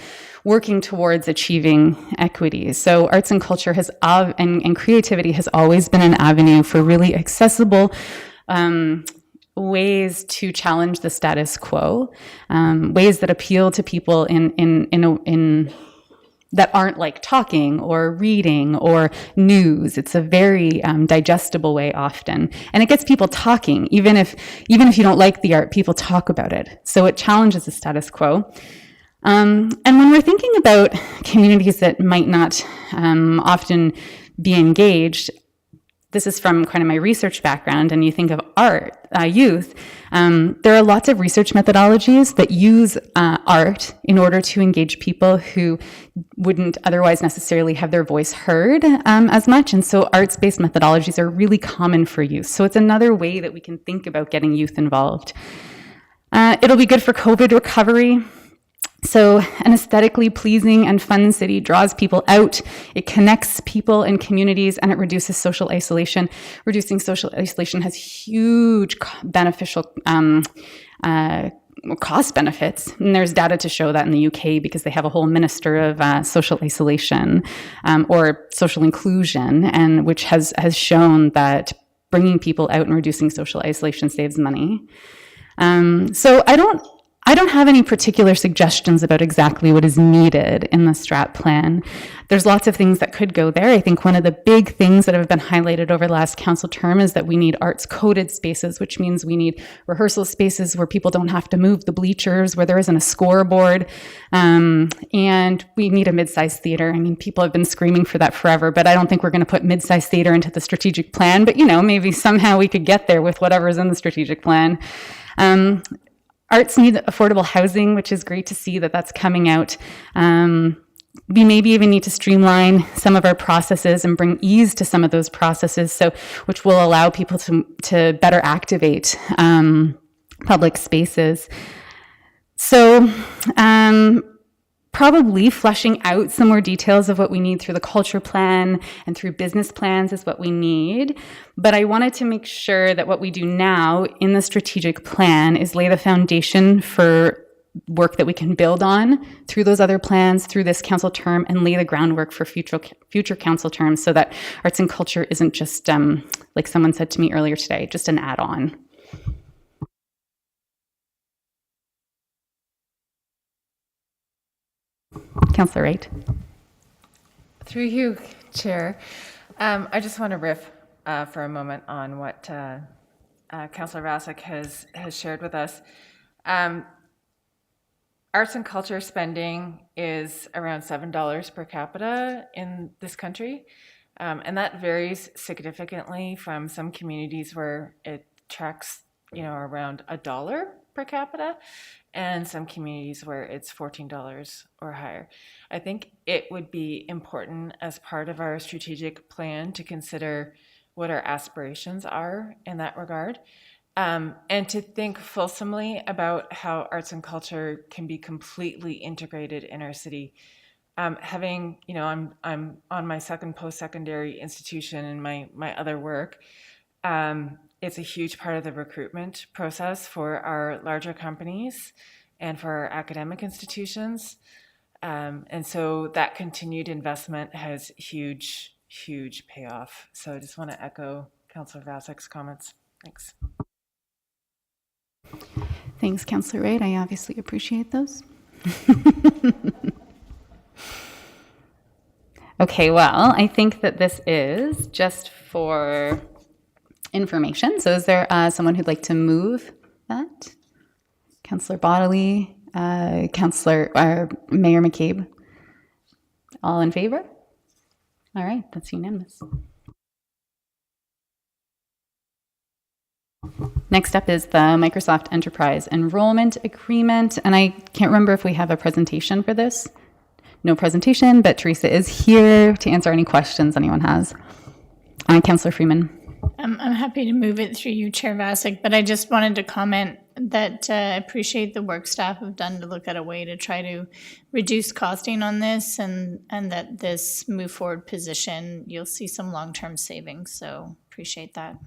working towards achieving equity. So arts and culture and creativity has always been an avenue for really accessible ways to challenge the status quo, ways that appeal to people in that aren't like talking or reading or news. It's a very digestible way often, and it gets people talking. Even if you don't like the art, people talk about it. So it challenges the status quo. And when we're thinking about communities that might not often be engaged, this is from kind of my research background, and you think of youth, there are lots of research methodologies that use art in order to engage people who wouldn't otherwise necessarily have their voice heard as much. And so arts-based methodologies are really common for youth. So it's another way that we can think about getting youth involved. It'll be good for COVID recovery. So an aesthetically pleasing and fun city draws people out, it connects people and communities, and it reduces social isolation. Reducing social isolation has huge beneficial cost benefits. And there's data to show that in the UK because they have a whole minister of social isolation or social inclusion, and which has shown that bringing people out and reducing social isolation saves money. So I don't have any particular suggestions about exactly what is needed in the strat plan. There's lots of things that could go there. I think one of the big things that have been highlighted over the last council term is that we need arts-coded spaces, which means we need rehearsal spaces where people don't have to move the bleachers, where there isn't a scoreboard, and we need a mid-sized theater. I mean, people have been screaming for that forever, but I don't think we're going to put mid-sized theater into the strategic plan, but maybe somehow we could get there with whatever's in the strategic plan. Arts need affordable housing, which is great to see that that's coming out. We maybe even need to streamline some of our processes and bring ease to some of those processes, which will allow people to better activate public spaces. So probably fleshing out some more details of what we need through the culture plan and through business plans is what we need. But I wanted to make sure that what we do now in the strategic plan is lay the foundation for work that we can build on through those other plans, through this council term, and lay the groundwork for future council terms so that arts and culture isn't just, like someone said to me earlier today, just an add-on. Councillor Wright. Through you, Chair. I just want to riff for a moment on what Councillor Vasek has shared with us. Arts and culture spending is around $7 per capita in this country, and that varies significantly from some communities where it tracks, around $1 per capita, and some communities where it's $14 or higher. I think it would be important as part of our strategic plan to consider what our aspirations are in that regard, and to think fulsomely about how arts and culture can be completely integrated in our city. I'm on my second post-secondary institution in my other work. It's a huge part of the recruitment process for our larger companies and for our academic institutions. And so that continued investment has huge, huge payoff. So I just want to echo Councillor Vasek's comments. Thanks. Thanks, Councillor Wright. I obviously appreciate those. Okay, well, I think that this is just for information. So is there someone who'd like to move that? Councillor Bodley, Mayor McCabe. All in favor? All right, that's unanimous. Next up is the Microsoft Enterprise Enrollment Agreement, and I can't remember if we have a presentation for this. No presentation, but Teresa is here to answer any questions anyone has. Councillor Freeman. I'm happy to move it through you, Chair Vasic, but I just wanted to comment that I appreciate the work staff have done to look at a way to try to reduce costing on this, and that this move forward position, you'll see some long-term savings. So appreciate that.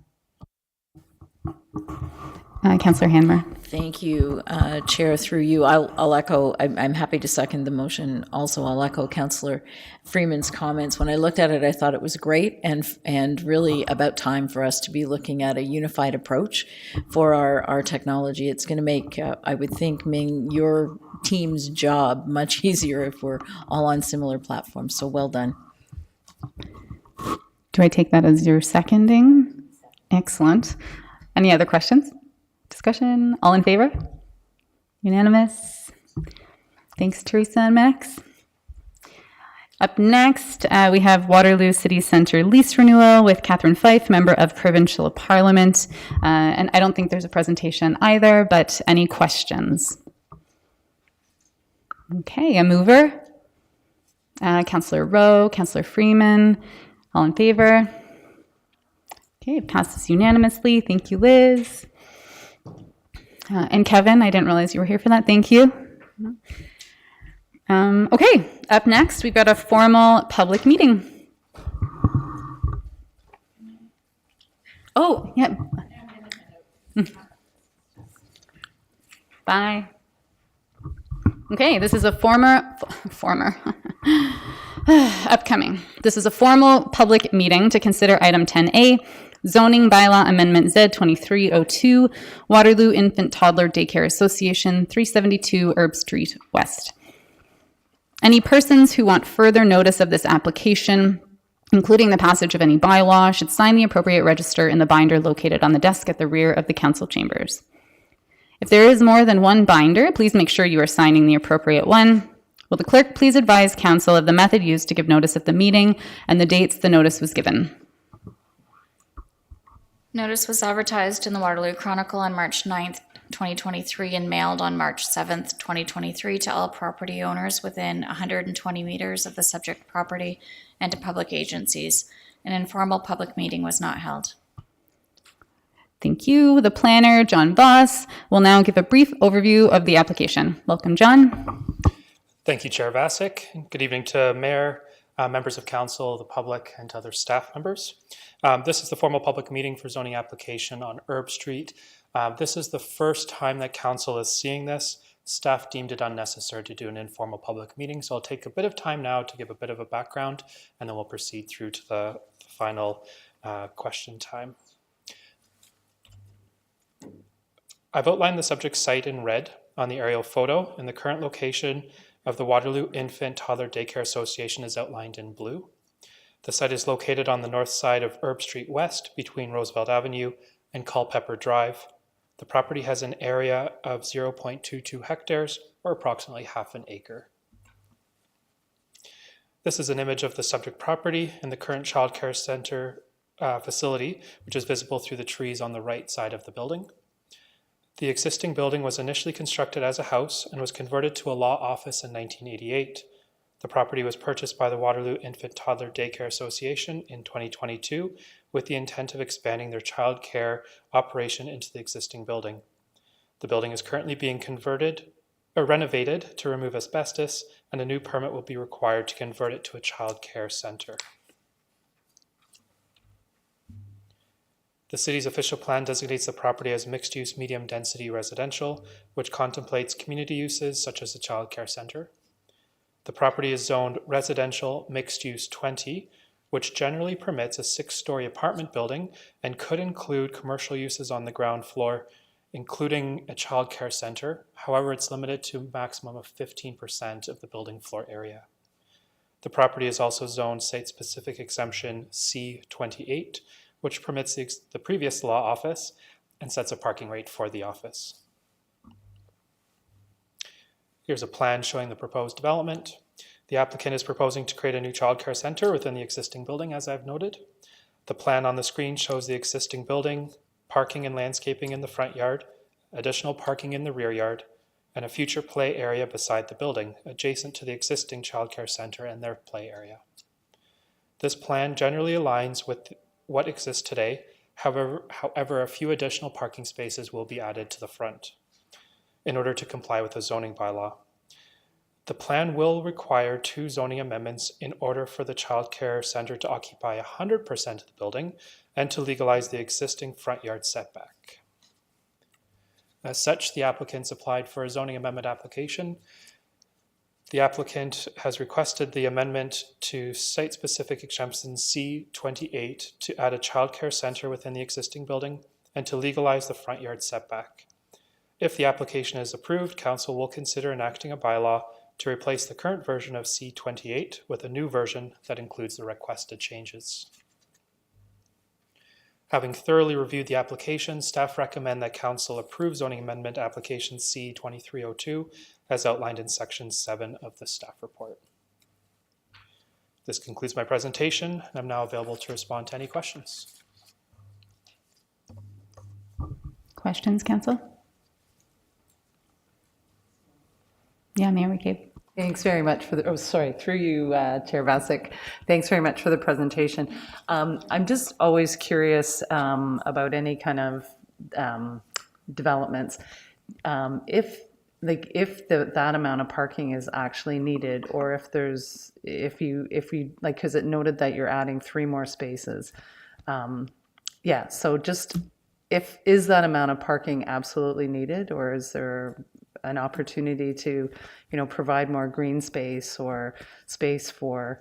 Councillor Hanmer. Thank you, Chair, through you. I'll echo, I'm happy to second the motion. Also, I'll echo Councillor Freeman's comments. When I looked at it, I thought it was great and really about time for us to be looking at a unified approach for our technology. It's going to make, I would think, Ming, your team's job much easier if we're all on similar platforms. So well done. Do I take that as your seconding? Excellent. Any other questions? Discussion? All in favor? Unanimous. Thanks, Teresa and Max. Up next, we have Waterloo City Centre lease renewal with Catherine Fife, Member of Provincial Parliament. And I don't think there's a presentation either, but any questions? Okay, a mover. Councillor Rowe, Councillor Freeman, all in favor? Okay, it passes unanimously. Thank you, Liz. And Kevin, I didn't realize you were here for that. Thank you. Okay, up next, we've got a formal public meeting. Oh, yeah. Bye. Okay, this is a upcoming. This is a formal public meeting to consider item 10A, Zoning Bylaw Amendment Z2302, Waterloo Infant Toddler Daycare Association, 372 Herb Street West. Any persons who want further notice of this application, including the passage of any bylaw, should sign the appropriate register in the binder located on the desk at the rear of the council chambers. If there is more than one binder, please make sure you are signing the appropriate one. Will the clerk please advise council of the method used to give notice of the meeting and the dates the notice was given? Notice was advertised in the Waterloo Chronicle on March 9th, 2023 and mailed on March 7th, 2023 to all property owners within 120 meters of the subject property and to public agencies. An informal public meeting was not held. Thank you. The planner, John Voss, will now give a brief overview of the application. Welcome, John. Thank you, Chair Vasic. Good evening to Mayor, members of council, the public, and other staff members. This is the formal public meeting for zoning application on Herb Street. This is the first time that council is seeing this. Staff deemed it unnecessary to do an informal public meeting, so I'll take a bit of time now to give a bit of a background, and then we'll proceed through to the final question time. I've outlined the subject site in red on the aerial photo, and the current location of the Waterloo Infant Toddler Daycare Association is outlined in blue. The site is located on the north side of Herb Street West between Roosevelt Avenue and Culpeper Drive. The property has an area of 0.22 hectares, or approximately half an acre. This is an image of the subject property and the current childcare center facility, which is visible through the trees on the right side of the building. The existing building was initially constructed as a house and was converted to a law office in 1988. The property was purchased by the Waterloo Infant Toddler Daycare Association in 2022 with the intent of expanding their child care operation into the existing building. The building is currently being renovated to remove asbestos, and a new permit will be required to convert it to a child care center. The city's official plan designates the property as mixed-use medium-density residential, which contemplates community uses such as a child care center. The property is zoned residential mixed-use 20, which generally permits a 6-story apartment building and could include commercial uses on the ground floor, including a child care center. However, it's limited to a maximum of 15% of the building floor area. The property is also zoned site-specific exemption C28, which permits the previous law office and sets a parking rate for the office. Here's a plan showing the proposed development. The applicant is proposing to create a new childcare center within the existing building, as I've noted. The plan on the screen shows the existing building, parking and landscaping in the front yard, additional parking in the rear yard, and a future play area beside the building, adjacent to the existing childcare center and their play area. This plan generally aligns with what exists today. However, a few additional parking spaces will be added to the front in order to comply with the zoning bylaw. The plan will require 2 zoning amendments in order for the child care center to occupy 100% of the building and to legalize the existing front yard setback. As such, the applicants applied for a zoning amendment application. The applicant has requested the amendment to site-specific exemption C28 to add a child care center within the existing building and to legalize the front yard setback. If the application is approved, council will consider enacting a bylaw to replace the current version of C28 with a new version that includes the requested changes. Having thoroughly reviewed the application, staff recommend that council approve zoning amendment application C2302 as outlined in section 7 of the staff report. This concludes my presentation, and I'm now available to respond to any questions. Questions, council? Yeah, Mayor McCabe. Thanks very much for the, through you, Chair Vasic. Thanks very much for the presentation. I'm just always curious about any kind of developments. If that amount of parking is actually needed, or if you like, because it noted that you're adding 3 more spaces. Yeah, so just is that amount of parking absolutely needed, or is there an opportunity to, provide more green space or space for,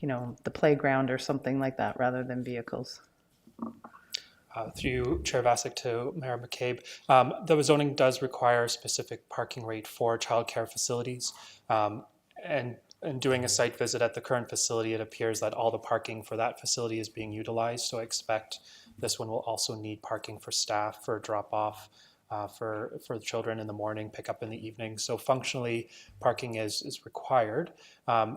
the playground or something like that rather than vehicles? Through Chair Vasic to Mayor McCabe, the zoning does require a specific parking rate for childcare facilities. And doing a site visit at the current facility, it appears that all the parking for that facility is being utilized. So I expect this one will also need parking for staff, for drop-off, for the children in the morning, pick up in the evening. So functionally, parking is required.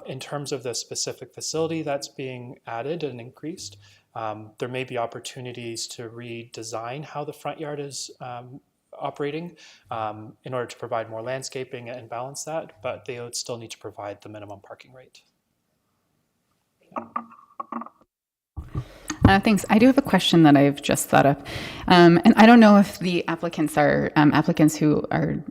In terms of the specific facility that's being added and increased, there may be opportunities to redesign how the front yard is operating in order to provide more landscaping and balance that, but they would still need to provide the minimum parking rate. Thanks. I do have a question that I've just thought of. And I don't know if the applicants are applicants who are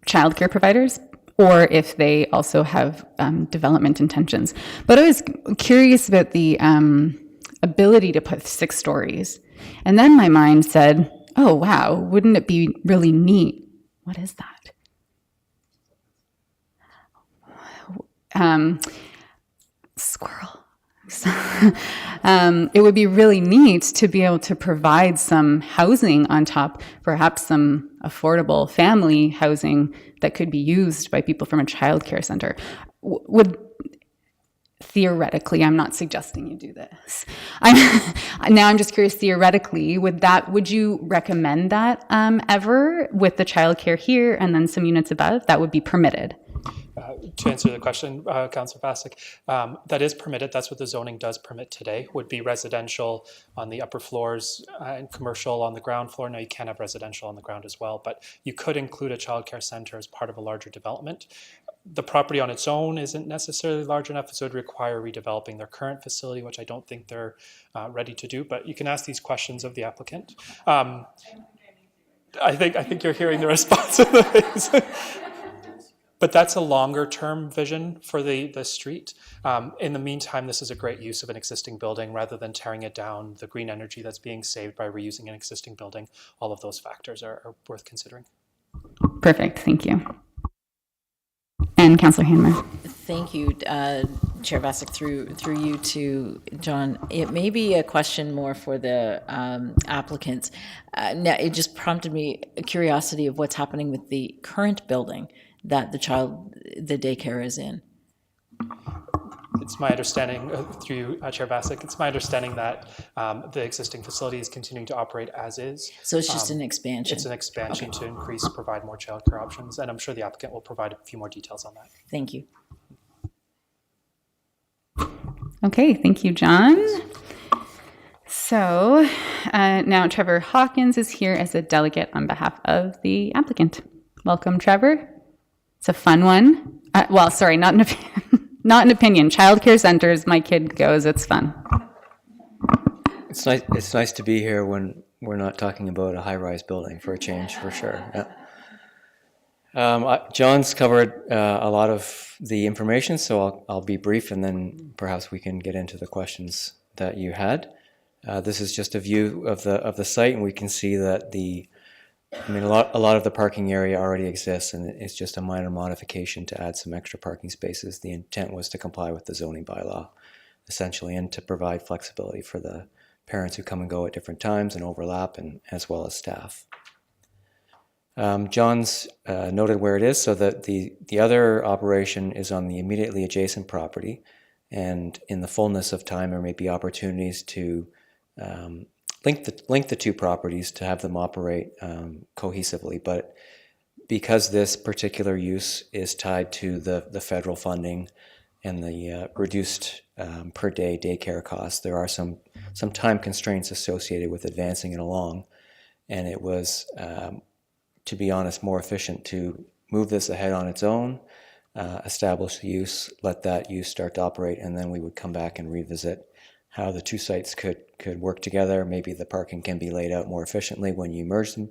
childcare providers, or if they also have development intentions. But I was curious about the ability to put 6 stories. And then my mind said, oh, wow, wouldn't it be really neat? What is that? Squirrel. It would be really neat to be able to provide some housing on top, perhaps some affordable family housing that could be used by people from a childcare center. Theoretically, I'm not suggesting you do this. I'm just curious, theoretically, would you recommend that ever with the childcare here and then some units above? That would be permitted? To answer the question, Councillor Vasic, that is permitted. That's what the zoning does permit today, would be residential on the upper floors and commercial on the ground floor. Now, you can have residential on the ground as well, but you could include a childcare center as part of a larger development. The property on its own isn't necessarily large enough, so it would require redeveloping their current facility, which I don't think they're ready to do, but you can ask these questions of the applicant. I think you're hearing the responsibilities. But that's a longer term vision for the street. In the meantime, this is a great use of an existing building rather than tearing it down. The green energy that's being saved by reusing an existing building, all of those factors are worth considering. Perfect, thank you. And Councillor Hanmer. Thank you, Chair Vasic, through you to John. It may be a question more for the applicants. Now, it just prompted me a curiosity of what's happening with the current building that the daycare is in. It's my understanding, through Chair Vasic, it's my understanding that the existing facility is continuing to operate as is. So it's just an expansion? It's an expansion to provide more childcare options, and I'm sure the applicant will provide a few more details on that. Thank you. Okay, thank you, John. So now Trevor Hawkins is here as a delegate on behalf of the applicant. Welcome, Trevor. It's a fun one. Not an opinion. Not an opinion. Childcare centers, my kid goes, it's fun. It's nice to be here when we're not talking about a high-rise building for a change, for sure. Yeah. John's covered a lot of the information, so I'll be brief, and then perhaps we can get into the questions that you had. This is just a view of the site, and we can see that a lot of the parking area already exists, and it's just a minor modification to add some extra parking spaces. The intent was to comply with the zoning bylaw, essentially, and to provide flexibility for the parents who come and go at different times and overlap, and as well as staff. John's noted where it is, so that the other operation is on the immediately adjacent property, and in the fullness of time, there may be opportunities to link the two properties to have them operate cohesively. But because this particular use is tied to the federal funding and the reduced per day daycare costs, there are some time constraints associated with advancing it along, and it was, to be honest, more efficient to move this ahead on its own, establish the use, let that use start to operate, and then we would come back and revisit how the two sites could work together. Maybe the parking can be laid out more efficiently when you merge them,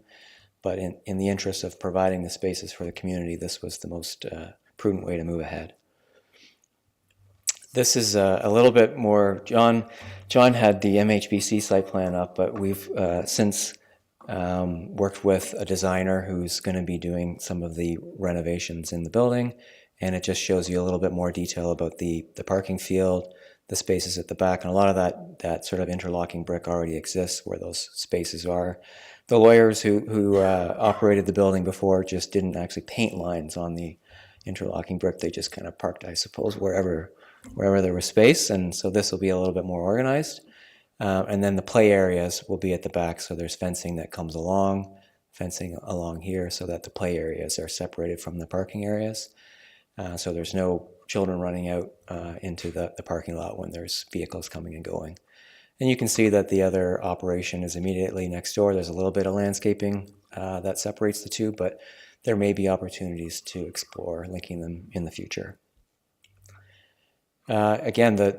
but in the interest of providing the spaces for the community, this was the most prudent way to move ahead. This is a little bit more, John had the MHBC site plan up, but we've since worked with a designer who's going to be doing some of the renovations in the building, and it just shows you a little bit more detail about the parking field, the spaces at the back, and a lot of that sort of interlocking brick already exists where those spaces are. The lawyers who operated the building before just didn't actually paint lines on the interlocking brick. They just kind of parked, I suppose, wherever there was space, and so this will be a little bit more organized. And then the play areas will be at the back, so there's fencing that comes along, fencing along here so that the play areas are separated from the parking areas. So there's no children running out into the parking lot when there's vehicles coming and going. And you can see that the other operation is immediately next door. There's a little bit of landscaping that separates the two, but there may be opportunities to explore linking them in the future. Again, this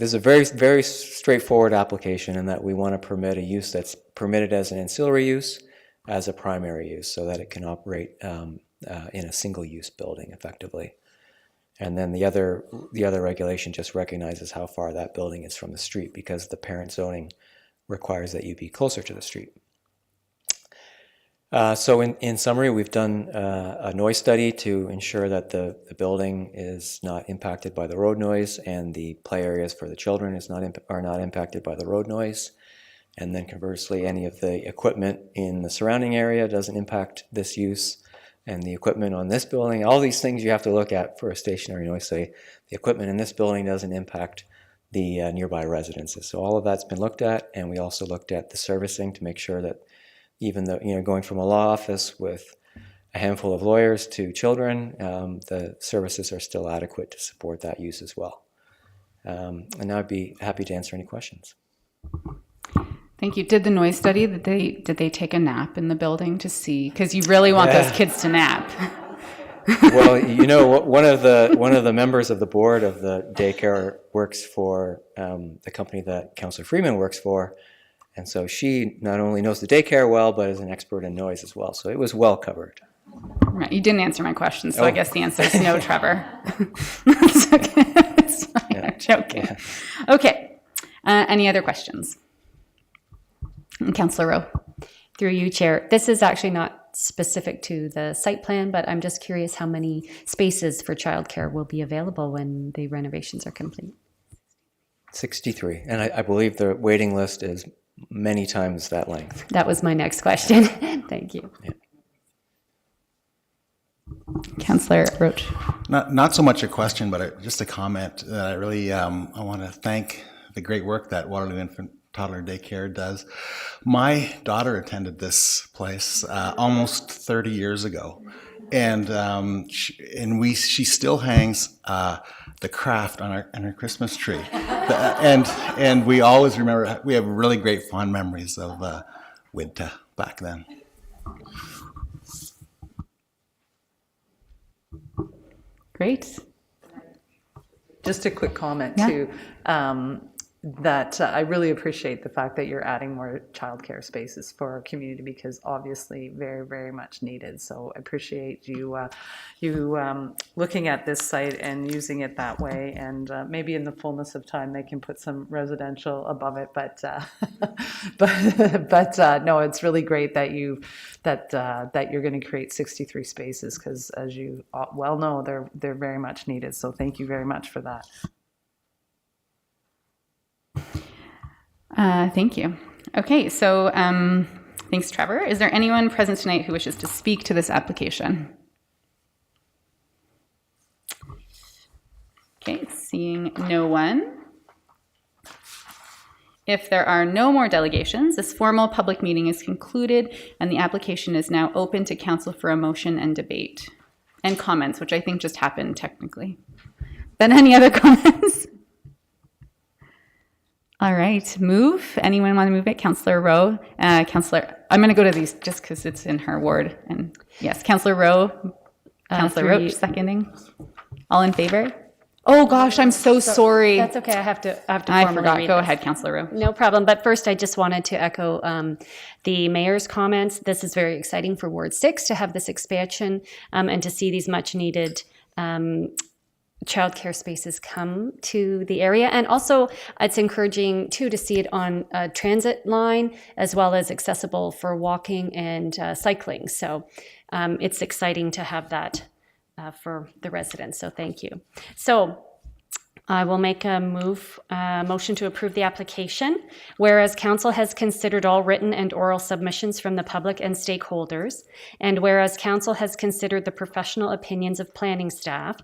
is a very, very straightforward application in that we want to permit a use that's permitted as an ancillary use as a primary use so that it can operate in a single-use building effectively. And then the other regulation just recognizes how far that building is from the street, because the parent zoning requires that you be closer to the street. So in summary, we've done a noise study to ensure that the building is not impacted by the road noise, and the play areas for the children are not impacted by the road noise. And then conversely, any of the equipment in the surrounding area doesn't impact this use. And the equipment on this building, all these things you have to look at for a stationary noise study. The equipment in this building doesn't impact the nearby residences. So all of that's been looked at, and we also looked at the servicing to make sure that even though, going from a law office with a handful of lawyers to children, the services are still adequate to support that use as well. And now I'd be happy to answer any questions. Thank you. Did the noise study, did they take a nap in the building to see? Because you really want those kids to nap. Well, one of the members of the board of the daycare works for the company that Councillor Freeman works for, and so she not only knows the daycare well, but is an expert in noise as well. So it was well covered. Right. You didn't answer my question, so I guess the answer is no, Trevor. It's okay. It's fine. Yeah. I'm joking. Yeah. Okay. Any other questions? Councillor Rowe. Through you, Chair. This is actually not specific to the site plan, but I'm just curious how many spaces for childcare will be available when the renovations are complete. 63. And I believe the waiting list is many times that length. That was my next question. Thank you. Yeah. Councillor Roach. Not so much a question, but just a comment. I really I want to thank the great work that Waterloo Infant Toddler Daycare does. My daughter attended this place almost 30 years ago, and she still hangs the craft on her Christmas tree, and we always remember. We have really great fond memories of Winta back then. Great. Just a quick comment Yeah. too. that I really appreciate the fact that you're adding more childcare spaces for our community, because obviously very, very much needed. So I appreciate you looking at this site and using it that way. And maybe in the fullness of time, they can put some residential above it. But no, it's really great that that you're going to create 63 spaces, because as you well know, they're very much needed. So thank you very much for that. Thank you. Okay, so thanks, Trevor. Is there anyone present tonight who wishes to speak to this application? Okay, seeing no one. If there are no more delegations, this formal public meeting is concluded and the application is now open to council for a motion and debate and comments, which I think just happened technically. Then any other comments? All right, move. Anyone want to move it? Councillor Rowe. Councillor, I'm going to go to these just because it's in her ward. And yes, Councillor Rowe, Councillor Roach, seconding. All in favor? Oh gosh, I'm so sorry. That's okay. I have to I formally forgot. read Go this. ahead, Councillor Rowe. No problem. But first, I just wanted to echo the mayor's comments. This is very exciting for Ward 6 to have this expansion and to see these much needed childcare spaces come to the area. And also, it's encouraging too to see it on a transit line as well as accessible for walking and cycling. So it's exciting to have that for the residents. So thank you. So I will make a motion to approve the application. Whereas council has considered all written and oral submissions from the public and stakeholders, and whereas council has considered the professional opinions of planning staff,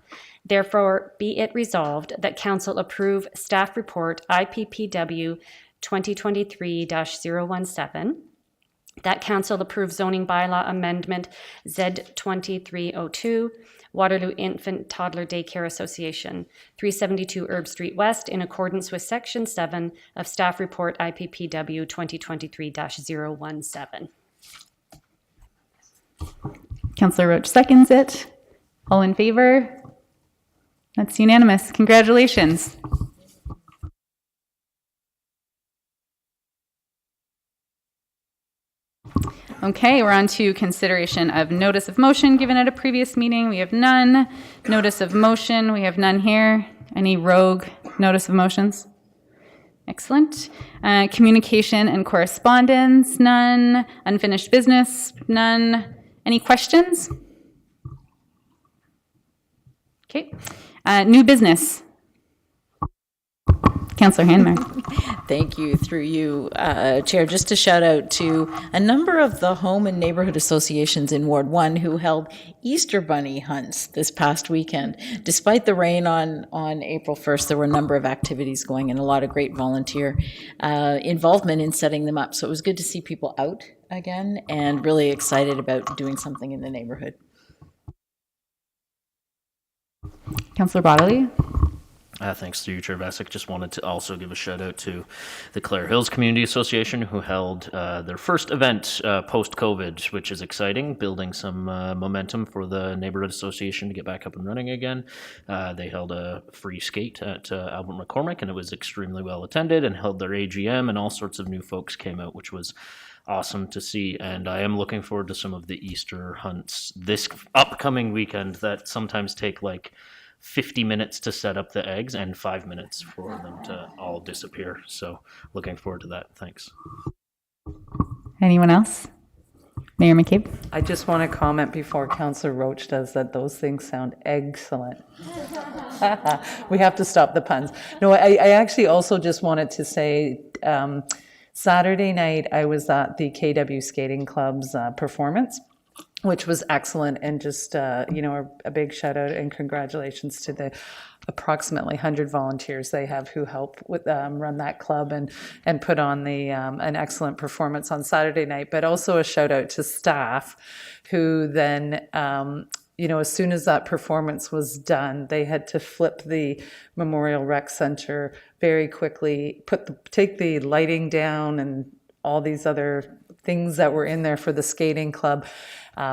therefore be it resolved that council approve staff report IPPW 2023-017, that council approve zoning bylaw amendment Z2302, Waterloo Infant Toddler Daycare Association, 372 Herb Street West, in accordance with Section 7 of Staff Report IPPW 2023-017. Councillor Roach seconds it. All in favor? That's unanimous. Congratulations. Okay, we're on to consideration of notice of motion given at a previous meeting. We have none. Notice of motion, we have none here. Any rogue notice of motions? Excellent. Communication and correspondence, none. Unfinished business, none. Any questions? Okay. New business. Councillor Hanmer. Thank you, through you, Chair. Just a shout out to a number of the home and neighborhood associations in Ward 1 who held Easter Bunny hunts this past weekend. Despite the rain on April 1st, there were a number of activities going and a lot of great volunteer involvement in setting them up. So it was good to see people out again and really excited about doing something in the neighborhood. Councillor Bodley. Thanks to you, Chair Vasic. Just wanted to also give a shout out to the Clare Hills Community Association, who held their first event post-COVID, which is exciting, building some momentum for the neighborhood association to get back up and running again. They held a free skate at Albert McCormick, and it was extremely well attended, and held their AGM, and all sorts of new folks came out, which was awesome to see. And I am looking forward to some of the Easter hunts this upcoming weekend that sometimes take like 50 minutes to set up the eggs and 5 minutes for them to all disappear. So looking forward to that. Thanks. Anyone else? Mayor McCabe. I just want to comment before Councillor Roach does that those things sound excellent. We have to stop the puns. No, I actually also just wanted to say Saturday night I was at the KW Skating Club's performance, which was excellent, and just, a big shout out and congratulations to the approximately 100 volunteers they have who help with run that club and put on an excellent performance on Saturday night, but also a shout out to staff who then, as soon as that performance was done, they had to flip the Memorial Rec Center very quickly, take the lighting down and all these other things that were in there for the skating club,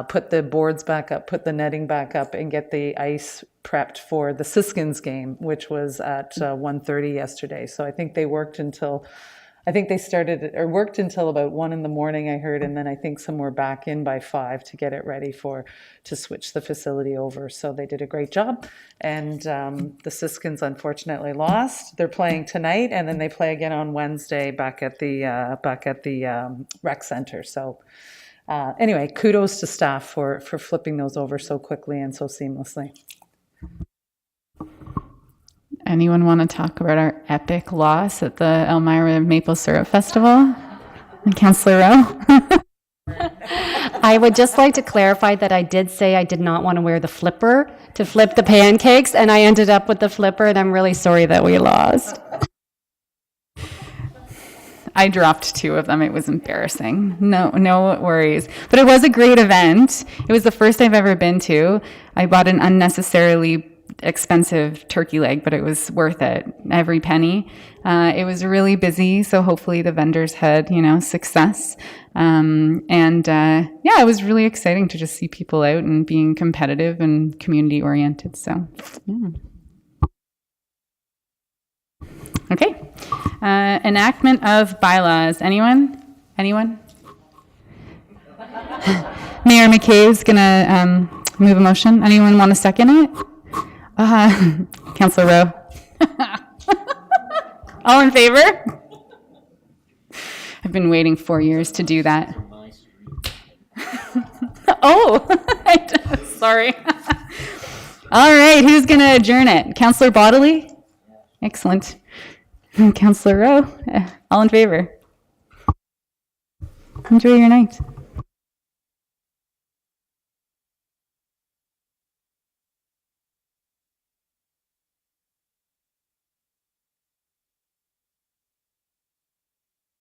put the boards back up, put the netting back up, and get the ice prepped for the Siskins game, which was at 1:30 yesterday. So I think they worked until, worked until about 1 in the morning, I heard, and then I think some were back in by 5 to get it ready to switch the facility over. So they did a great job. And the Siskins unfortunately lost. They're playing tonight, and then they play again on Wednesday back at the rec center. So anyway, kudos to staff for flipping those over so quickly and so seamlessly. Anyone want to talk about our epic loss at the Elmira Maple Syrup Festival? And Councillor Rowe? I would just like to clarify that I did say I did not want to wear the flipper to flip the pancakes, and I ended up with the flipper, and I'm really sorry that we lost. I dropped 2 of them. It was embarrassing. No worries. But it was a great event. It was the first I've ever been to. I bought an unnecessarily expensive turkey leg, but it was worth it, every penny. It was really busy, so hopefully the vendors had, success. It was really exciting to just see people out and being competitive and community oriented. So, yeah. Okay. Enactment of bylaws. Anyone? Mayor McKay is going to move a motion. Anyone want to second it? Councillor Rowe. All in favor? I've been waiting 4 years to do that. Oh, sorry. All right, who's going to adjourn it? Councillor Bodley? Excellent. Councillor Rowe? All in favor? Enjoy your night.